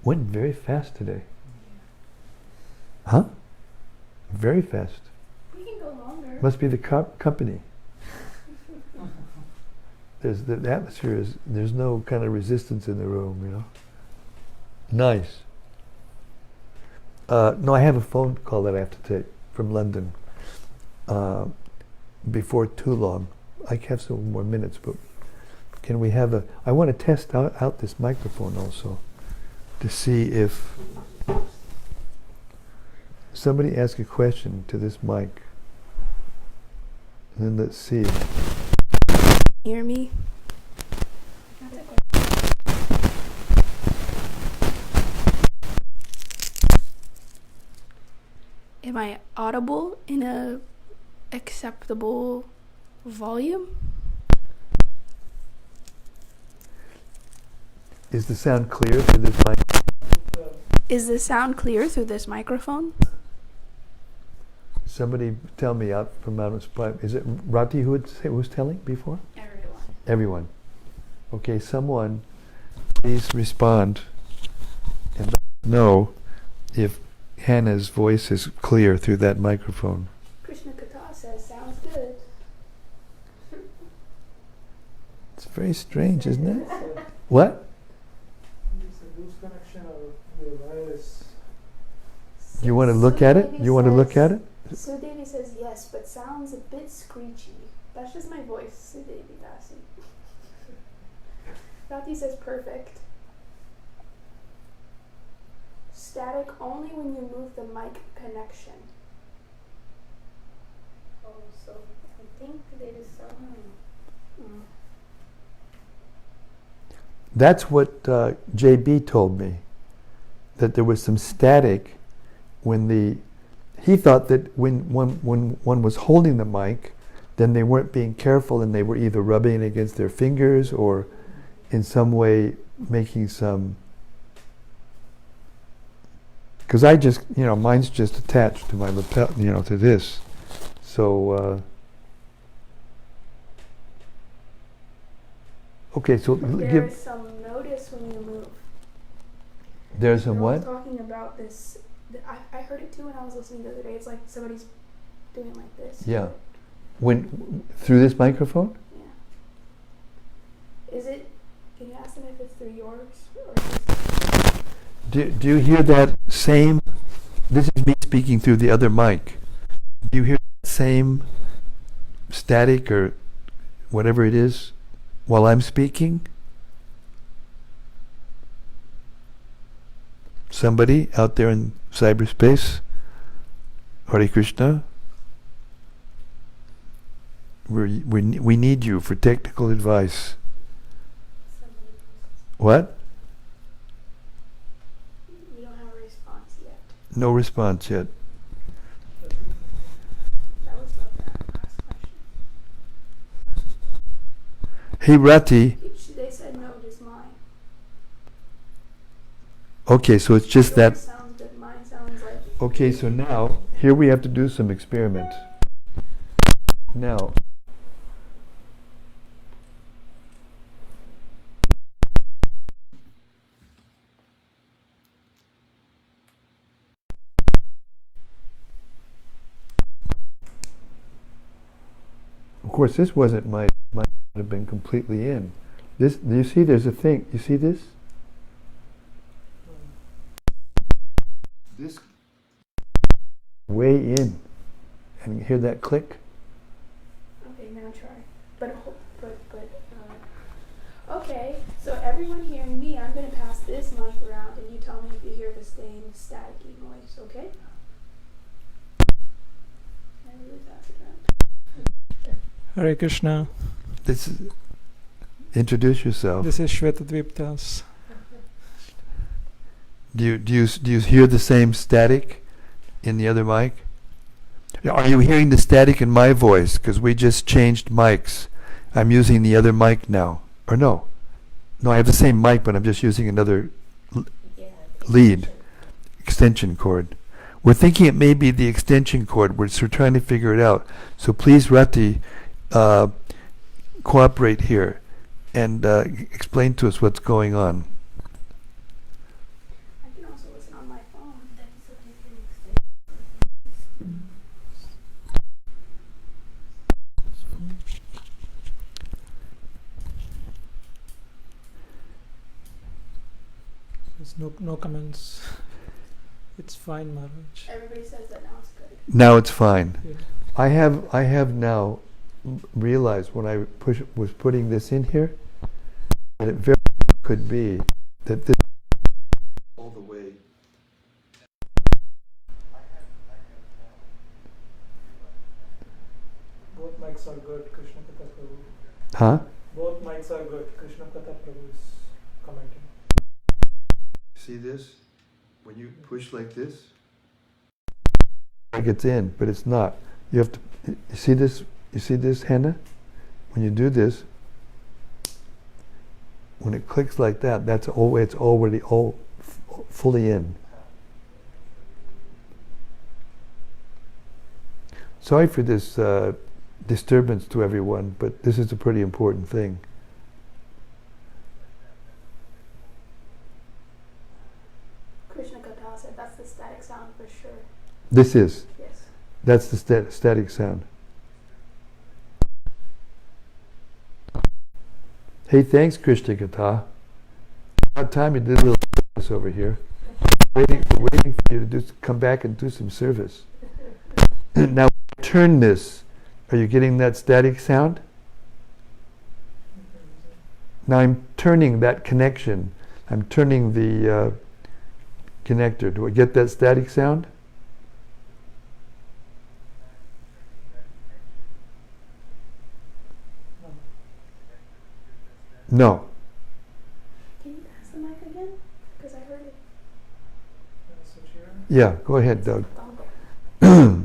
Speaker 1: Went very fast today. Huh? Very fast.
Speaker 4: We can go longer.
Speaker 1: Must be the company. The atmosphere is, there's no kind of resistance in the room, Nice. No, I have a phone call that I have to take from London before too long. I have some more minutes, but can we have I want to test out this microphone also to see if somebody ask a question to this mic. And then let's see.
Speaker 4: Hear me? Am I audible in a acceptable volume?
Speaker 1: Is the sound clear through this mic?
Speaker 4: Is the sound clear through this microphone?
Speaker 1: Somebody tell me out from out of spot. Is it Rati who's telling before? Everyone. Okay, someone please respond and let us know if Hannah's voice is clear through that microphone.
Speaker 4: Krishna Katha says, sounds good.
Speaker 1: It's very strange, isn't it? What?
Speaker 2: It's a loose connection or the virus.
Speaker 1: You want to look at it? You want to look at it?
Speaker 4: Sudevi says yes, but sounds a bit screechy. That's just my voice, Sudevi Dasi. Rati says perfect. Static only when you move the mic connection.
Speaker 3: Oh, so I think there is some.
Speaker 1: That's what JB told me, that there was some static when he thought that when one was holding the mic, then they weren't being careful and they were either rubbing it against their fingers or in some way making some, because I just, mine's just attached to my lapel, to this. So, okay, so
Speaker 4: There is some notice when you move.
Speaker 1: There's some
Speaker 4: I
Speaker 1: what?
Speaker 4: was talking about this. I heard it too when I was listening the other day. It's like somebody's doing like this.
Speaker 1: Yeah. Through this microphone?
Speaker 4: Yeah. Is it? Can you ask them if it's through yours or just?
Speaker 1: Do you hear that same? This is me speaking through the other mic. Do you hear that same static or whatever it is while I'm speaking? Somebody out there in cyberspace? Hare Krishna? We need you for technical advice. What?
Speaker 4: We don't have a response yet.
Speaker 1: No response yet.
Speaker 4: That was about that last question.
Speaker 1: Hey Rati.
Speaker 4: They said no, just mine.
Speaker 1: Okay, so it's just that.
Speaker 4: Yours sounds good. Mine sounds like.
Speaker 1: Okay, so now, here we have to do some experiment. Now, of course, this wasn't might have been completely in. This, do you see? There's a thing. You see this? This way in. And you hear that click?
Speaker 4: Okay, now try. Okay, so everyone hearing me, I'm going to pass this mic around and you tell me if you hear the same staticky noise, okay? And we pass it around.
Speaker 5: Hare Krishna.
Speaker 1: This is, introduce yourself.
Speaker 5: This is Shvetadviptas.
Speaker 1: Do you hear the same static in the other mic? Are you hearing the static in my voice? Because we just changed mics. I'm using the other mic now. Or no. No, I have the same mic, but I'm just using another lead. Extension cord. We're thinking it may be the extension cord. We're trying to figure it out. So please, Rati, cooperate here and explain to us what's going on.
Speaker 4: I can also listen on my phone.
Speaker 5: There's no comments. It's fine, Maharaj.
Speaker 4: Everybody says that now it's good.
Speaker 1: Now it's fine.
Speaker 5: Yeah.
Speaker 1: I have now realized when I was putting this in here that it very well could be that this all the way.
Speaker 2: Both mics are good, Krishna Katha Prabhu.
Speaker 1: Huh?
Speaker 2: Both mics are good, Krishna Katha Prabhu is commenting.
Speaker 1: See this? When you push like this, it gets in, but it's not. You have to. You see this? You see this, Hannah? When you do this, when it clicks like that, it's already all fully in. Sorry for this disturbance to everyone, but this is a pretty important thing.
Speaker 4: Krishna Katha said that's the static sound for sure.
Speaker 1: This is.
Speaker 4: Yes.
Speaker 1: That's the static sound. Hey, thanks, Krishna Katha. About time you did a little service over here. We're waiting for you to come back and do some service. Now, turn this. Are you getting that static sound? Now I'm turning that connection. I'm turning the connector. Do I get that static sound? No.
Speaker 4: Can you pass the mic again? Because I heard it.
Speaker 2: Switch here.
Speaker 1: Yeah, go ahead, Doug.
Speaker 4: Oh.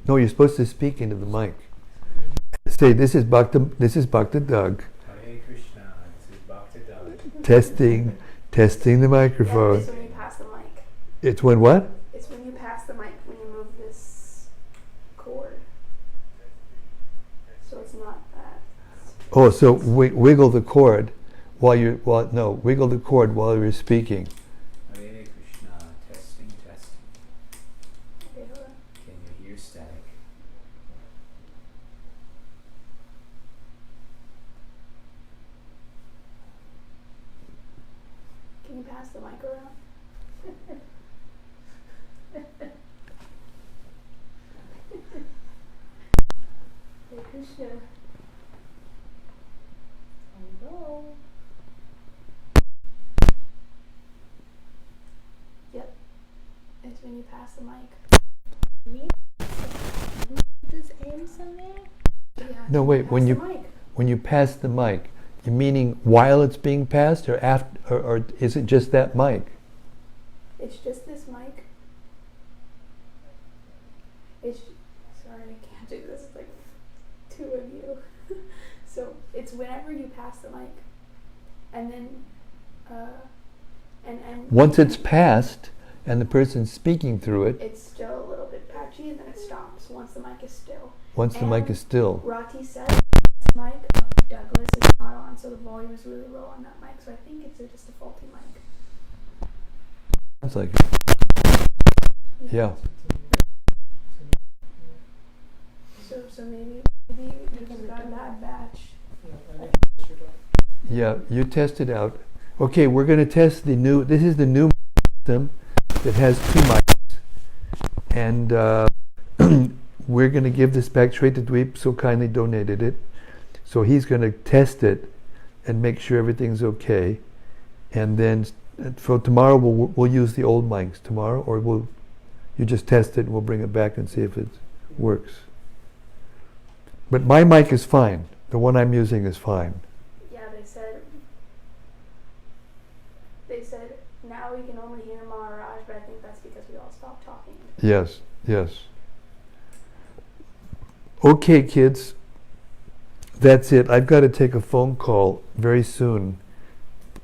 Speaker 1: No, you're supposed to speak into the mic. Say, this is Bhakta Doug.
Speaker 6: Hare Krishna, this is Bhakta Doug.
Speaker 1: Testing the
Speaker 4: Yeah,
Speaker 1: microphone.
Speaker 4: it's when you pass the mic.
Speaker 1: It's when what?
Speaker 4: It's when you pass the mic, when you move this cord. So it's not that.
Speaker 1: Oh, so wiggle the cord wiggle the cord while you're speaking.
Speaker 6: Hare Krishna, testing.
Speaker 4: Okay, hold on.
Speaker 6: Can you hear static?
Speaker 4: Can you pass the mic around?
Speaker 3: Hare Krishna. Hello.
Speaker 4: Yep. It's when you pass the mic.
Speaker 3: Me? This aim somewhere?
Speaker 4: Yeah,
Speaker 1: No, wait,
Speaker 4: pass
Speaker 1: when
Speaker 4: the
Speaker 1: you
Speaker 4: mic.
Speaker 1: when you pass the mic, you meaning while it's being passed or after, or is it just that mic?
Speaker 4: It's just this mic. Sorry, I can't do this. It's like two of you. So it's whenever you pass the mic, and then, and
Speaker 1: Once it's passed and the person's speaking through it,
Speaker 4: it's still a little bit patchy, and then it stops once the mic is still.
Speaker 1: once the mic is still.
Speaker 4: Rati said the mic of Douglas is not on, so the volume is really low on that mic. So I think it's just a faulty mic.
Speaker 1: Sounds like it. Yeah.
Speaker 4: So maybe you've got a bad batch.
Speaker 2: Yeah, I need to switch it up.
Speaker 1: Yeah, you test it out. Okay, we're going to test this is the new system that has two mics. And we're going to give this back. Shweta Dweep so kindly donated it. So he's going to test it and make sure everything's okay. And then for tomorrow, we'll use the old mics tomorrow, or you just test it and we'll bring it back and see if it works. But my mic is fine. The one I'm using is fine.
Speaker 4: Yeah, they said now we can only hear Maharaj, but I think that's because we all stopped talking.
Speaker 1: Yes, yes. Okay, kids. That's it. I've got to take a phone call very soon.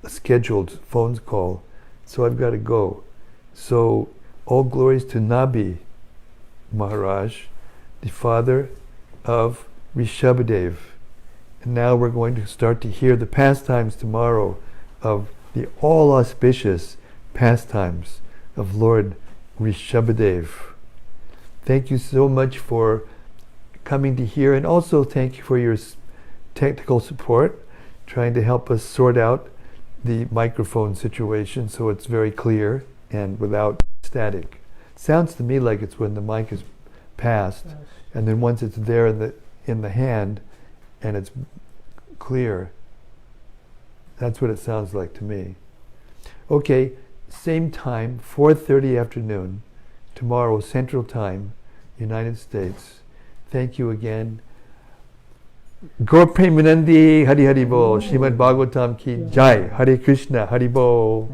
Speaker 1: A scheduled phone call. So I've got to go. So all glories to Nabi Maharaj, the father of Rishabhadev. And now we're going to start to hear the pastimes tomorrow of the all auspicious pastimes of Lord Rishabhadev. Thank you so much for coming to hear, and also thank you for your technical support, trying to help us sort out the microphone situation so it's very clear and without static. Sounds to me like it's when the mic is passed, and then once it's there in the hand and it's clear, that's what it sounds like to me. Okay, same time, 4:30 afternoon, tomorrow, Central Time, United States. Thank you again. Gaur Premanandi, Hari Hari Bol, Srimad-Bhagavatam ki Jai, Hare Krishna, Hari Bol.